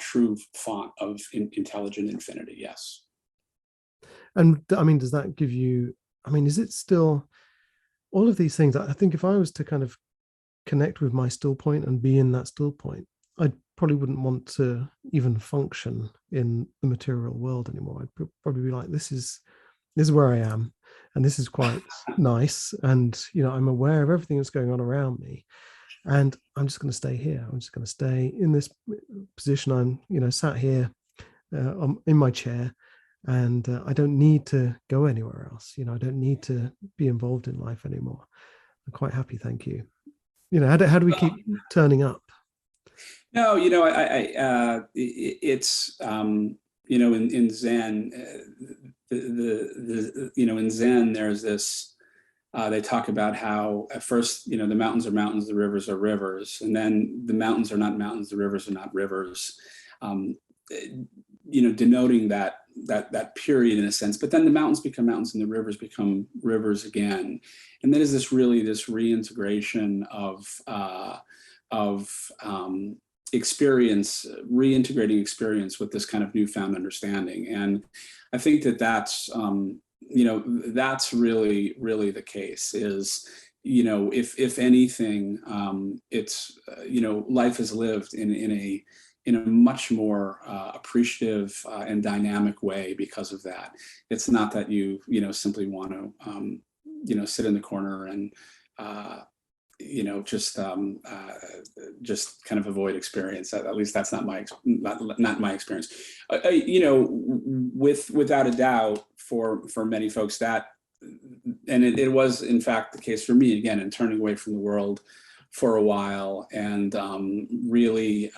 true font of intelligent infinity. Yes. And I mean, does that give you? I mean, is it still all of these things? I think if I was to kind of connect with my still point and be in that still point, I probably wouldn't want to even function in the material world anymore. I'd probably be like, this is where I am. and this is quite nice, and I'm aware of everything that's going on around me, and I'm just going to stay here. I'm just going to stay in this position. I'm sat here in my chair, and I don't need to go anywhere else. I don't need to be involved in life anymore. I'm quite happy, thank you. How do we keep turning up? No, it's in Zen, in Zen there's this. They talk about how at first, the mountains are mountains, the rivers are rivers, and then the mountains are not mountains, the rivers are not rivers. Denoting that period in a sense. But then the mountains become mountains and the rivers become rivers again. And then is this reintegration of experience, reintegrating experience with this kind of newfound understanding. And I think that's that's really the case. Is if anything, it's life is lived in a much more appreciative and dynamic way because of that. It's not that you simply want to sit in the corner and just kind of avoid experience. At least that's not my experience. Without a doubt, for many folks that, and it was in fact the case for me again in turning away from the world for a while and really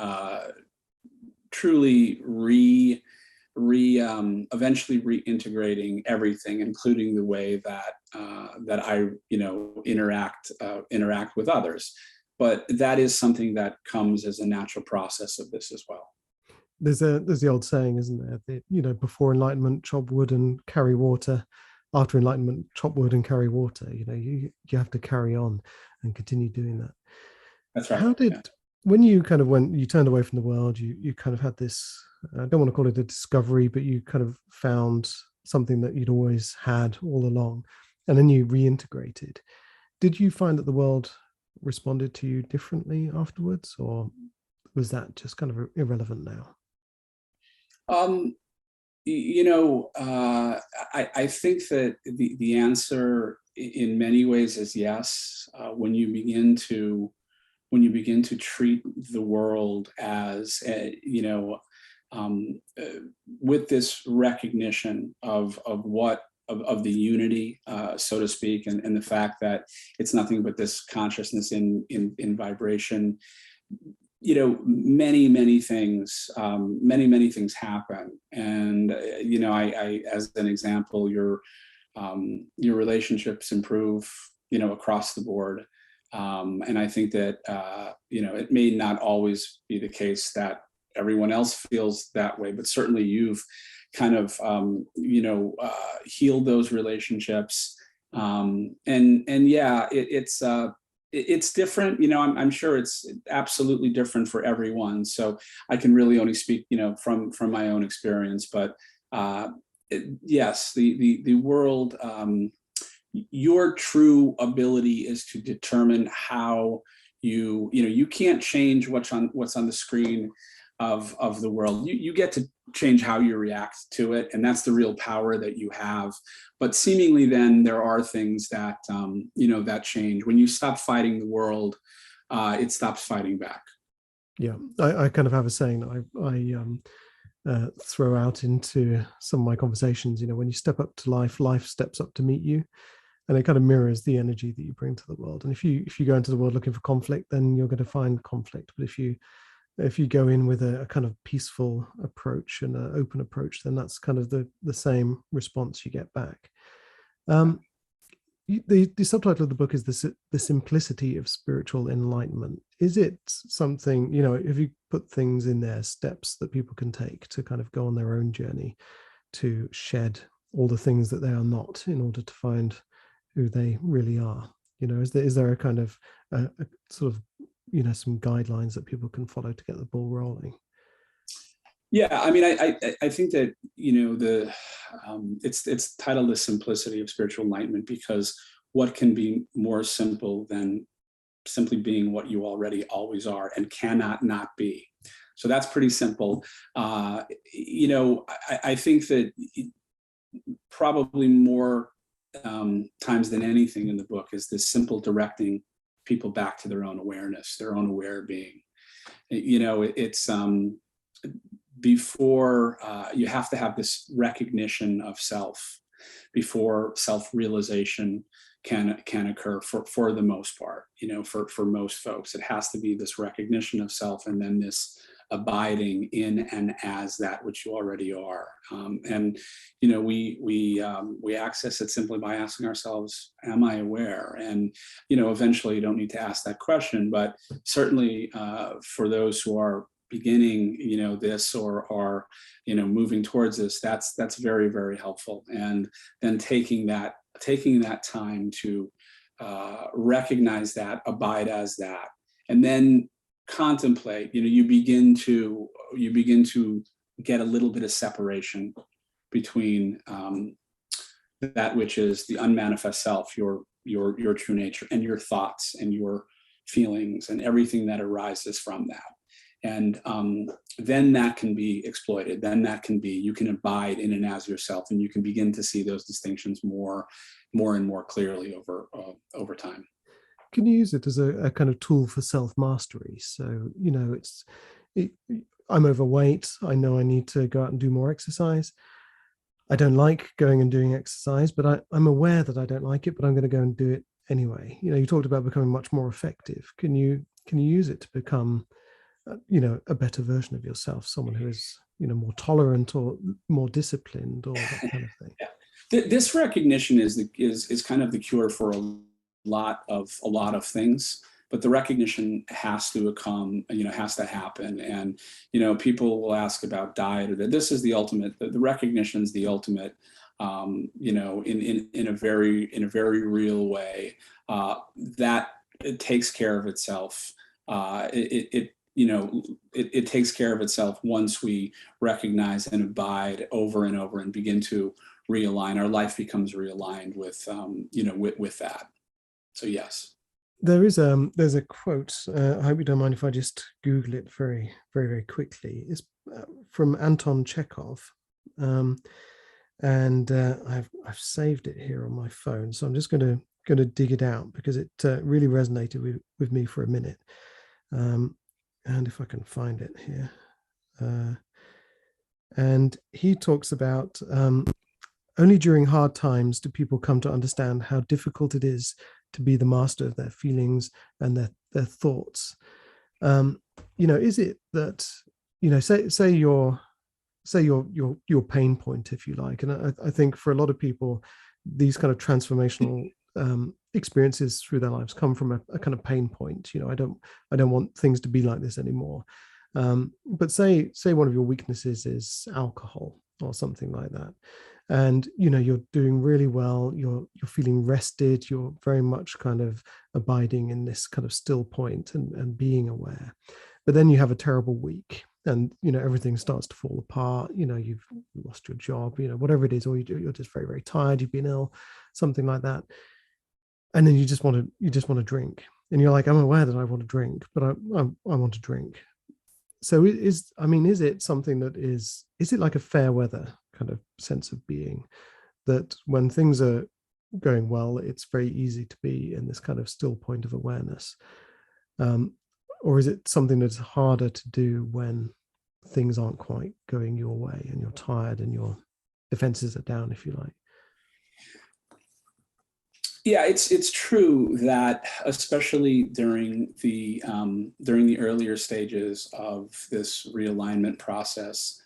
truly eventually reintegrating everything, including the way that I interact with others. But that is something that comes as a natural process of this as well. There's the old saying, isn't there? That, before enlightenment, chop wood and carry water. After enlightenment, chop wood and carry water. You have to carry on and continue doing that. That's right. How did when you turned away from the world, you kind of had this, I don't want to call it a discovery, but you kind of found something that you'd always had all along, and then you reintegrated. Did you find that the world responded to you differently afterwards, or was that just kind of irrelevant now? I think that the answer in many ways is yes. When you begin to treat the world as with this recognition of the unity, so to speak, and the fact that it's nothing but this consciousness in vibration. Many things happen, and I as an example, your relationships improve across the board. And I think that, it may not always be the case that everyone else feels that way, but certainly you've kind of, healed those relationships. And yeah, it's different. I'm sure it's absolutely different for everyone. So I can really only speak, from my own experience, but yes, the world, your true ability is to determine how you can't change what's on the screen of the world. You get to change how you react to it, and that's the real power that you have. But seemingly then there are things that that change. When you stop fighting the world, it stops fighting back. Yeah, I kind of have a saying that I throw out into some of my conversations. When you step up to life, life steps up to meet you. And it kind of mirrors the energy that you bring to the world. And if you go into the world looking for conflict, then you're going to find conflict. But if you go in with a kind of peaceful approach and an open approach, then that's kind of the same response you get back. The subtitle of the book is the simplicity of spiritual enlightenment. Is it something, if you put things in there, steps that people can take to kind of go on their own journey to shed all the things that they are not in order to find who they really are? Is there a kind of a sort of some guidelines that people can follow to get the ball rolling? Yeah, I mean, I think that it's titled The Simplicity of Spiritual Enlightenment because what can be more simple than simply being what you already always are and cannot not be? So that's pretty simple. I think that probably more times than anything in the book is this simple directing people back to their own awareness, their own aware being. It's before you have to have this recognition of self before self-realization can occur for the most part. For most folks, it has to be this recognition of self, and then this abiding in and as that which you already are. We access it simply by asking ourselves, am I aware? And eventually you don't need to ask that question, but certainly for those who are beginning this or are moving towards this, that's very, very helpful. And then taking that time to recognize that, abide as that, and then contemplate. You begin to get a little bit of separation between that which is the unmanifest self, your true nature, and your thoughts and your feelings and everything that arises from that. And then that can be exploited. Then you can abide in and as yourself, and you can begin to see those distinctions more and more clearly over time. Can you use it as a kind of tool for self-mastery? So, I'm overweight. I know I need to go out and do more exercise. I don't like going and doing exercise, but I'm aware that I don't like it, but I'm going to go and do it anyway. You talked about becoming much more effective. Can you use it to become a better version of yourself, someone who is more tolerant or more disciplined, or that kind of thing? Yeah. This recognition is kind of the cure for a lot of things, but the recognition has to come, has to happen. And people will ask about diet, or that this is the ultimate. The recognition is the ultimate. In a very real way, that it takes care of itself. It takes care of itself once we recognize and abide over and over and begin to realign. Our life becomes realigned with that. So yes. There's a quote. I hope you don't mind if I just Google it very, very, very quickly. It's from Anton Chekhov, and I've saved it here on my phone. So I'm just going to dig it out because it really resonated with me for a minute. And if I can find it here, and he talks about only during hard times do people come to understand how difficult it is to be the master of their feelings and their thoughts. Is it that say your pain point, if you like, and I think for a lot of people, these kind of transformational experiences through their lives come from a kind of pain point. I don't want things to be like this anymore. But say one of your weaknesses is alcohol or something like that, and you're doing really well, you're feeling rested, you're very much kind of abiding in this kind of still point and being aware. But then you have a terrible week, and everything starts to fall apart. You've lost your job, whatever it is, or you're just very, very tired, you've been ill, something like that. And then you just want to drink, and you're like, I'm aware that I want to drink, but I want to drink. So is it something that is it like a fair weather kind of sense of being, that when things are going well, it's very easy to be in this kind of still point of awareness? Or is it something that's harder to do when things aren't quite going your way and you're tired and your defenses are down, if you like? Yeah, it's true that especially during the earlier stages of this realignment process,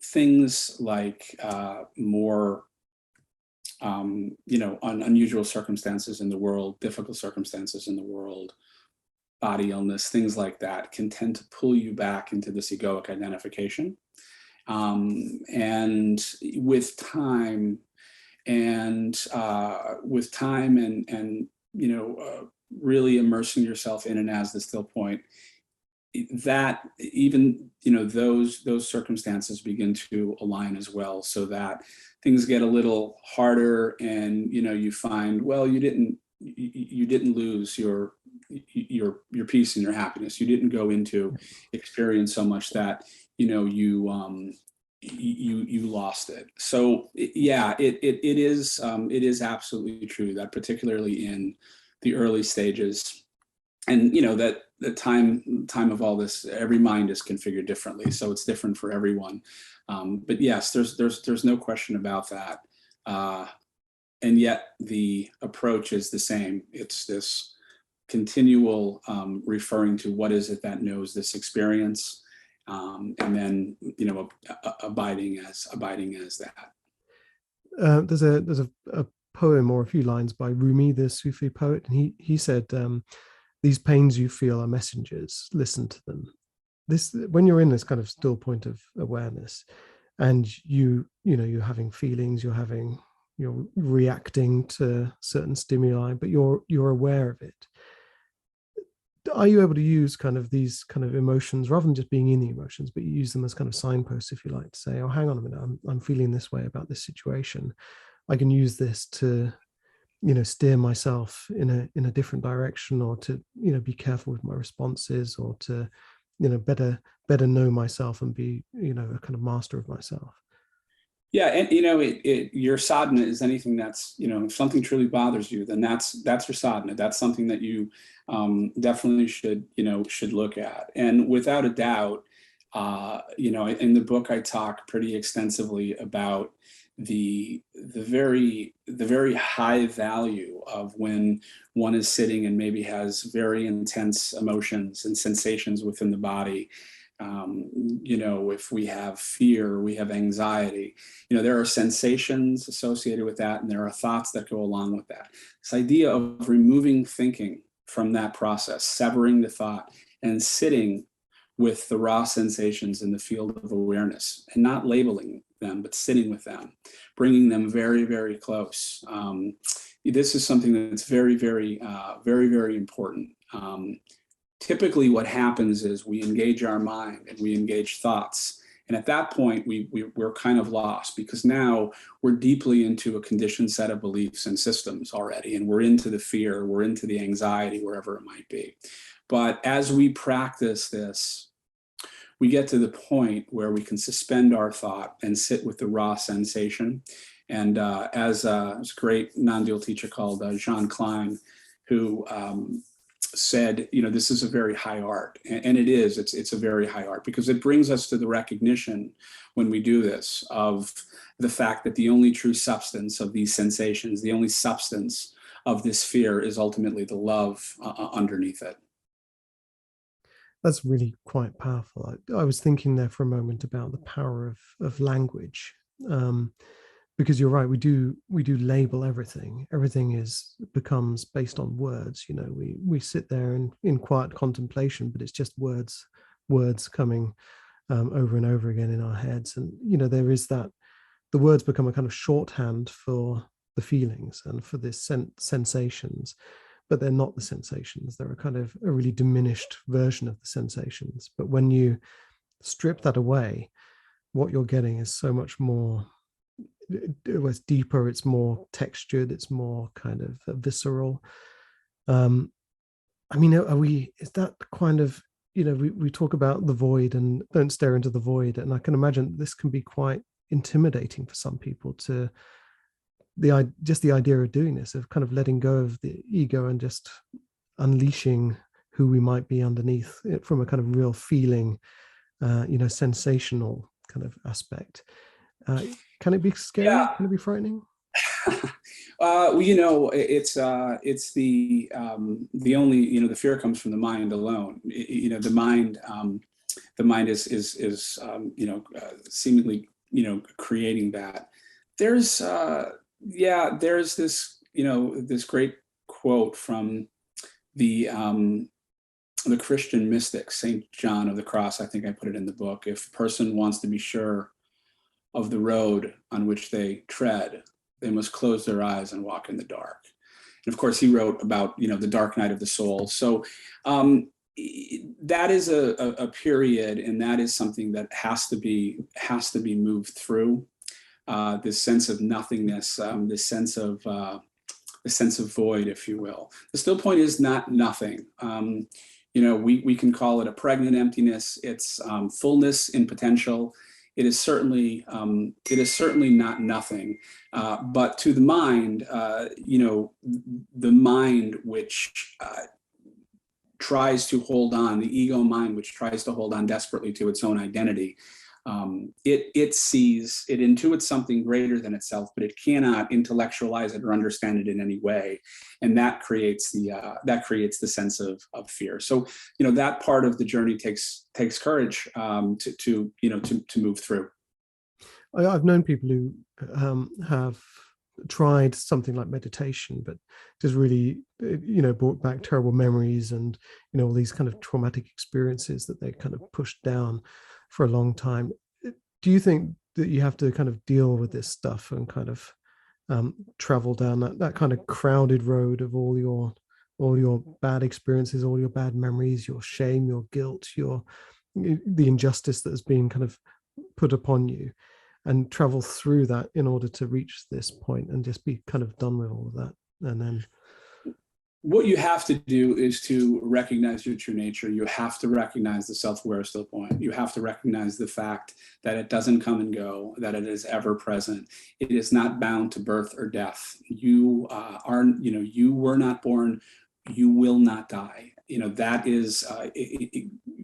things like more unusual circumstances in the world, difficult circumstances in the world, body illness, things like that can tend to pull you back into this egoic identification. And with time and really immersing yourself in and as the still point, that even those circumstances begin to align as well, so that things get a little harder, and you find, well, you didn't lose your peace and your happiness. You didn't go into experience so much that you you lost it. So yeah, it is absolutely true that particularly in the early stages, and that the time of all this, every mind is configured differently, so it's different for everyone. But yes, there's no question about that. And yet the approach is the same. It's this continual referring to what is it that knows this experience, and then abiding as that. There's a poem or a few lines by Rumi, the Sufi poet, and he said, "These pains you feel are messengers. Listen to them." This, when you're in this kind of still point of awareness, and you're having feelings, you're reacting to certain stimuli, but you're aware of it. Are you able to use kind of these kind of emotions rather than just being in the emotions, but you use them as kind of signposts, if you like, to say, "Oh, hang on a minute, I'm feeling this way about this situation. I can use this to, steer myself in a different direction, or to, be careful with my responses, or to, better know myself and be, a kind of master of myself." Yeah, and your sadhana is anything that's, if something truly bothers you, then that's your sadhana. That's something that you definitely should look at. And without a doubt, in the book I talk pretty extensively about the very high value of when one is sitting and maybe has very intense emotions and sensations within the body. If we have fear, we have anxiety, there are sensations associated with that, and there are thoughts that go along with that. This idea of removing thinking from that process, severing the thought, and sitting with the raw sensations in the field of awareness, and not labeling them, but sitting with them, bringing them very, very close. This is something that's very, very, very, very important. Typically what happens is we engage our mind and we engage thoughts. And at that point, we're kind of lost, because now we're deeply into a conditioned set of beliefs and systems already. And we're into the fear, we're into the anxiety, wherever it might be. But as we practice this, we get to the point where we can suspend our thought and sit with the raw sensation. And as a great non-dual teacher called Jean Klein, who said, this is a very high art. And it is, it's a very high art, because it brings us to the recognition when we do this of the fact that the only true substance of these sensations, the only substance of this fear, is ultimately the love underneath it. That's really quite powerful. I was thinking there for a moment about the power of language, because you're right. We do label everything. Everything becomes based on words. We sit there in quiet contemplation, but it's just words coming over and over again in our heads. And there is that the words become a kind of shorthand for the feelings and for the sensations. But they're not the sensations. They're a kind of a really diminished version of the sensations. But when you strip that away, what you're getting is so much more, it's deeper, it's more textured, it's more kind of visceral. Is that kind of, we talk about the void and don't stare into the void. And I can imagine this can be quite intimidating for some people, to just the idea of doing this, of kind of letting go of the ego and just unleashing who we might be underneath it from a kind of real feeling, sensational kind of aspect. Can it be scary? Yeah. Can it be frightening? It's the only, the fear comes from the mind alone. The mind is seemingly, creating that. There's this, this great quote from the Christian mystic, Saint John of the Cross. I think I put it in the book. If a person wants to be sure of the road on which they tread, they must close their eyes and walk in the dark. And of course, he wrote about, the dark night of the soul. So that is a period, and that is something that has to be moved through. This sense of nothingness, this sense of void, if you will. The still point is not nothing. We can call it a pregnant emptiness. It's fullness in potential. it is certainly not nothing. But to the mind, the mind which tries to hold on, the ego mind which tries to hold on desperately to its own identity, it intuits something greater than itself, but it cannot intellectualize it or understand it in any way, and that creates the sense of fear. So that part of the journey takes courage to move through. I've known people who have tried something like meditation, but just really brought back terrible memories and all these kind of traumatic experiences that they kind of pushed down for a long time. Do you think that you have to kind of deal with this stuff and kind of travel down that kind of crowded road of all your bad experiences, all your bad memories, your shame, your guilt, the injustice that has been kind of put upon you, and travel through that in order to reach this point and just be kind of done with all of that? And then what you have to do is to recognize your true nature. You have to recognize the self-aware still point. You have to recognize the fact that it doesn't come and go, that it is ever present. It is not bound to birth or death. You were not born. You will not die. That is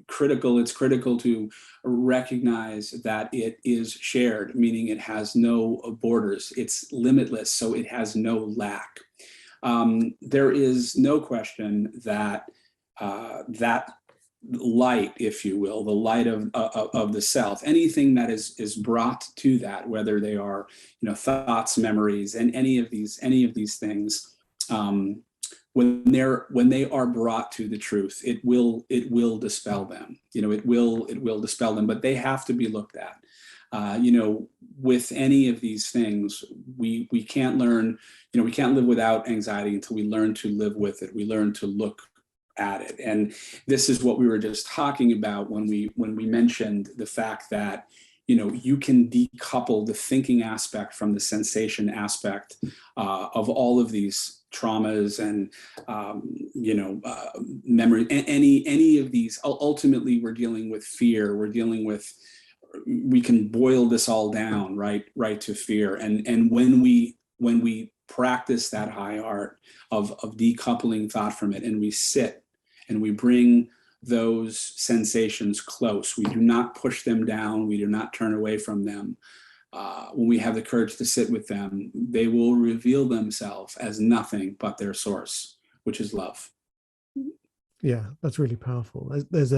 critical. It's critical to recognize that it is shared, meaning it has no borders. It's limitless, so it has no lack. There is no question that that light, if you will, the light of the self, anything that is brought to that, whether they are thoughts, memories, and any of these things, when they are brought to the truth, it will dispel them. It will dispel them, but they have to be looked at. With any of these things, we can't learn, we can't live without anxiety until we learn to live with it. We learn to look at it. And this is what we were just talking about when we mentioned the fact that, you can decouple the thinking aspect from the sensation aspect of all of these traumas and, memory, any of these. Ultimately, we're dealing with fear. We can boil this all down right to fear. And when we practice that high art of decoupling thought from it, and we sit and we bring those sensations close, we do not push them down, we do not turn away from them. When we have the courage to sit with them, they will reveal themselves as nothing but their source, which is love. Yeah, that's really powerful. There's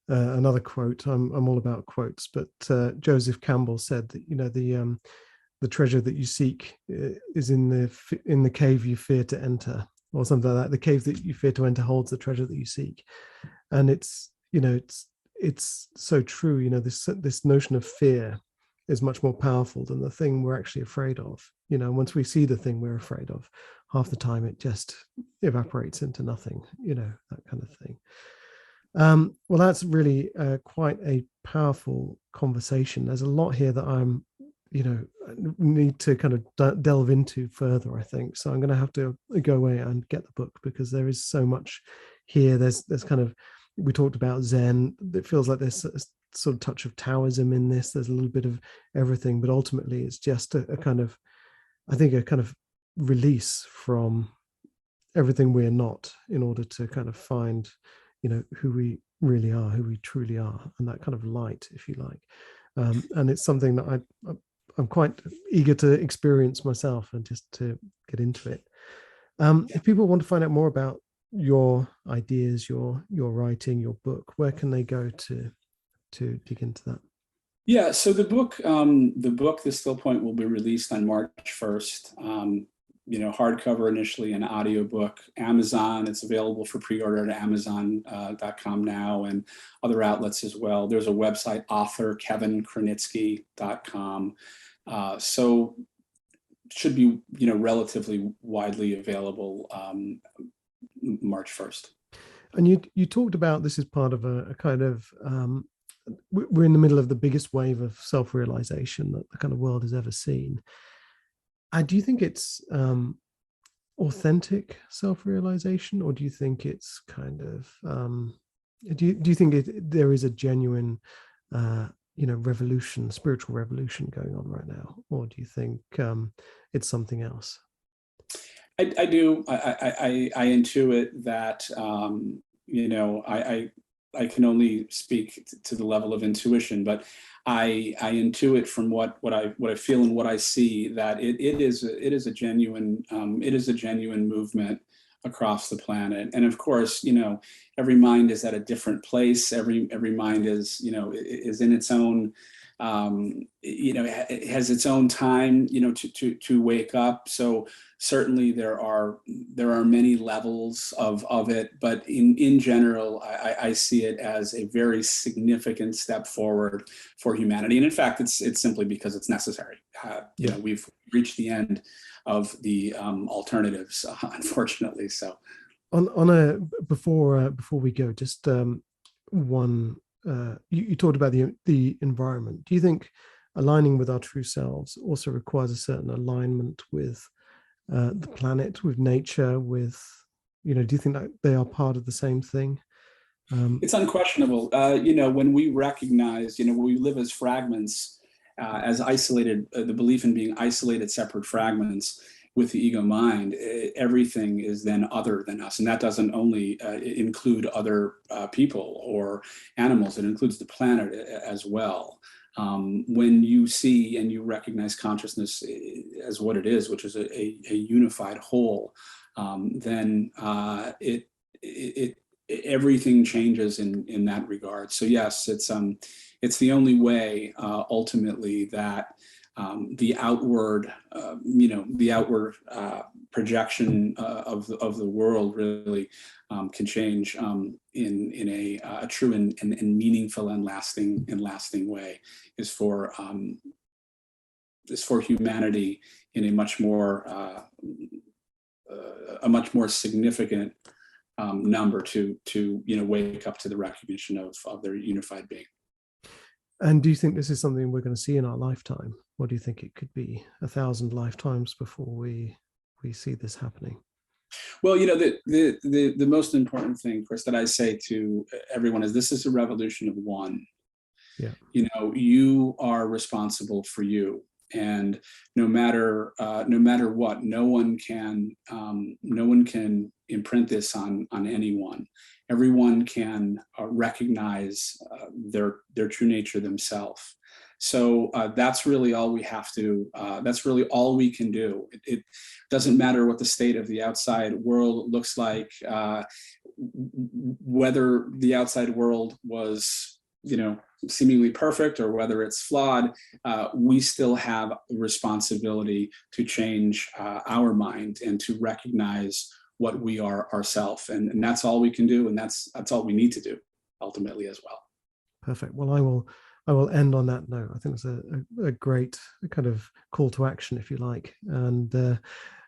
another quote. I'm all about quotes, but Joseph Campbell said that the treasure that you seek is in the cave you fear to enter, or something like that. The cave that you fear to enter holds the treasure that you seek, and it's so true. This notion of fear is much more powerful than the thing we're actually afraid of. Once we see the thing we're afraid of, half the time it just evaporates into nothing. That kind of thing. Well, that's really quite a powerful conversation. There's a lot here that I'm, need to kind of delve into further, I think. So I'm going to have to go away and get the book, because there is so much here. There's kind of, we talked about Zen. It feels like there's a sort of touch of Taoism in this. There's a little bit of everything, but ultimately it's just a kind of, I think, a kind of release from everything we're not, in order to kind of find who we really are, who we truly are, and that kind of light, if you like. And it's something that I'm quite eager to experience myself and just to get into it. If people want to find out more about your ideas, your writing, your book, where can they go to dig into that? Yeah, so the book, The Still Point, will be released on March 1st. Hardcover initially, an audiobook. Amazon, it's available for pre-order at Amazon.com now, and other outlets as well. There's a website, author.KevinKrenitsy.com. So should be, relatively widely available March 1st. And you talked about this as part of a kind of, we're in the middle of the biggest wave of self-realization that the kind of world has ever seen. Do you think it's authentic self-realization, or do you think it's kind of, do you think there is a genuine spiritual revolution going on right now, or do you think it's something else? I do. I intuit that, I can only speak to the level of intuition, but I intuit from what I feel and what I see, that it is a genuine movement across the planet. And of course, every mind is at a different place. Every mind is in its own, it has its own time, to wake up. So certainly there are many levels of it, but in general, I see it as a very significant step forward for humanity. And in fact, it's simply because it's necessary. We've reached the end of the alternatives, unfortunately. So before we go, just one. You talked about the environment. Do you think aligning with our true selves also requires a certain alignment with the planet, with nature, with, do you think that they are part of the same thing? It's unquestionable. When we recognize, when we live as fragments, as isolated, the belief in being isolated, separate fragments with the ego mind, everything is then other than us. And that doesn't only include other people or animals, it includes the planet as well. When you see and you recognize consciousness as what it is, which is a unified whole, then everything changes in that regard. So yes, it's the only way ultimately that the outward projection of the world really can change in a true and meaningful and lasting way, is for humanity in a much more significant number to wake up to the recognition of their unified being. And do you think this is something we're going to see in our lifetime? Or do you think it could be 1,000 lifetimes before we see this happening? Well, the most important thing, Chris, that I say to everyone is this is a revolution of one. Yeah. You are responsible for you. And no matter what, no one can imprint this on anyone. Everyone can recognize their true nature themselves. So that's really all we have to. That's really all we can do. It doesn't matter what the state of the outside world looks like, whether the outside world was, seemingly perfect or whether it's flawed. We still have a responsibility to change our mind and to recognize what we are ourselves, and that's all we can do, and that's all we need to do ultimately as well. Perfect. Well, I will end on that note. I think it's a great kind of call to action, if you like, and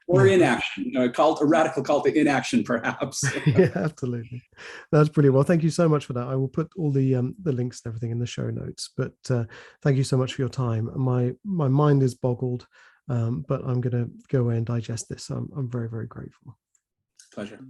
or inaction, a radical call to inaction, perhaps. Yeah, absolutely. That's brilliant. Well, thank you so much for that. I will put all the links and everything in the show notes. But thank you so much for your time. My mind is boggled, but I'm going to go away and digest this. So I'm very, very grateful. Pleasure.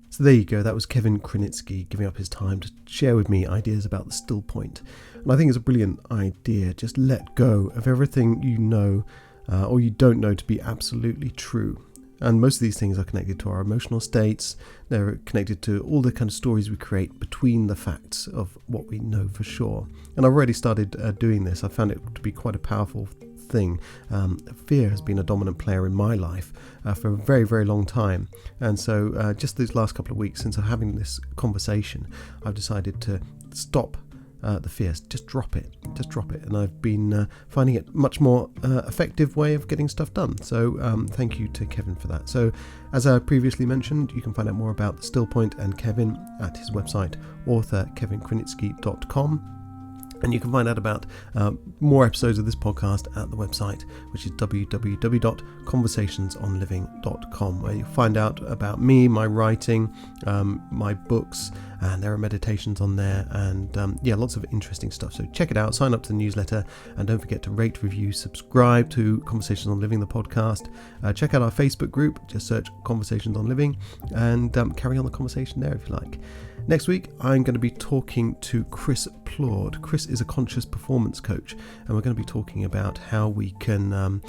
So there you go. That was Kevin Krenitsy giving up his time to share with me ideas about the still point. And I think it's a brilliant idea. Just let go of everything you know or you don't know to be absolutely true. And most of these things are connected to our emotional states. They're connected to all the kind of stories we create between the facts of what we know for sure. And I've already started doing this. I found it to be quite a powerful thing. Fear has been a dominant player in my life for a very, very long time. And so just these last couple of weeks since I'm having this conversation, I've decided to stop the fears. Just drop it. And I've been finding it a much more effective way of getting stuff done. So thank you to Kevin for that. So as I previously mentioned, you can find out more about the Still Point and Kevin at his website, authorkevinkrenitsky.com. And you can find out about more episodes of this podcast at the website, which is www.conversationsonliving.com, where you'll find out about me, my writing, my books, and there are meditations on there, and lots of interesting stuff. So check it out, sign up to the newsletter, and don't forget to rate, review, subscribe to Conversations on Living, the podcast. Check out our Facebook group, just search Conversations on Living, and carry on the conversation there if you like. Next week, I'm going to be talking to Chris Plord. Chris is a conscious performance coach, and we're going to be talking about how we can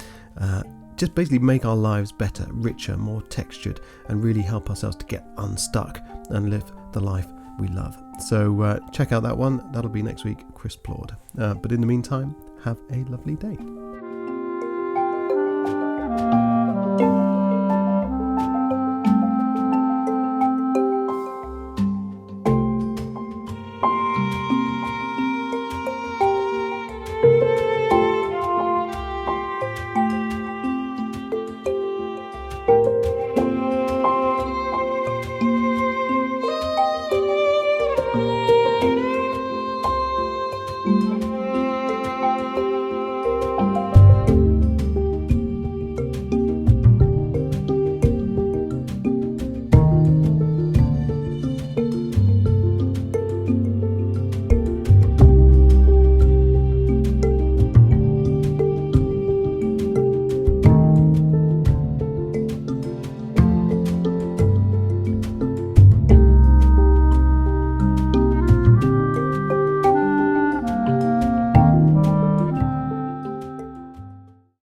just basically make our lives better, richer, more textured, and really help ourselves to get unstuck and live the life we love. So check out that one. That'll be next week, Chris Plord. But in the meantime, have a lovely day.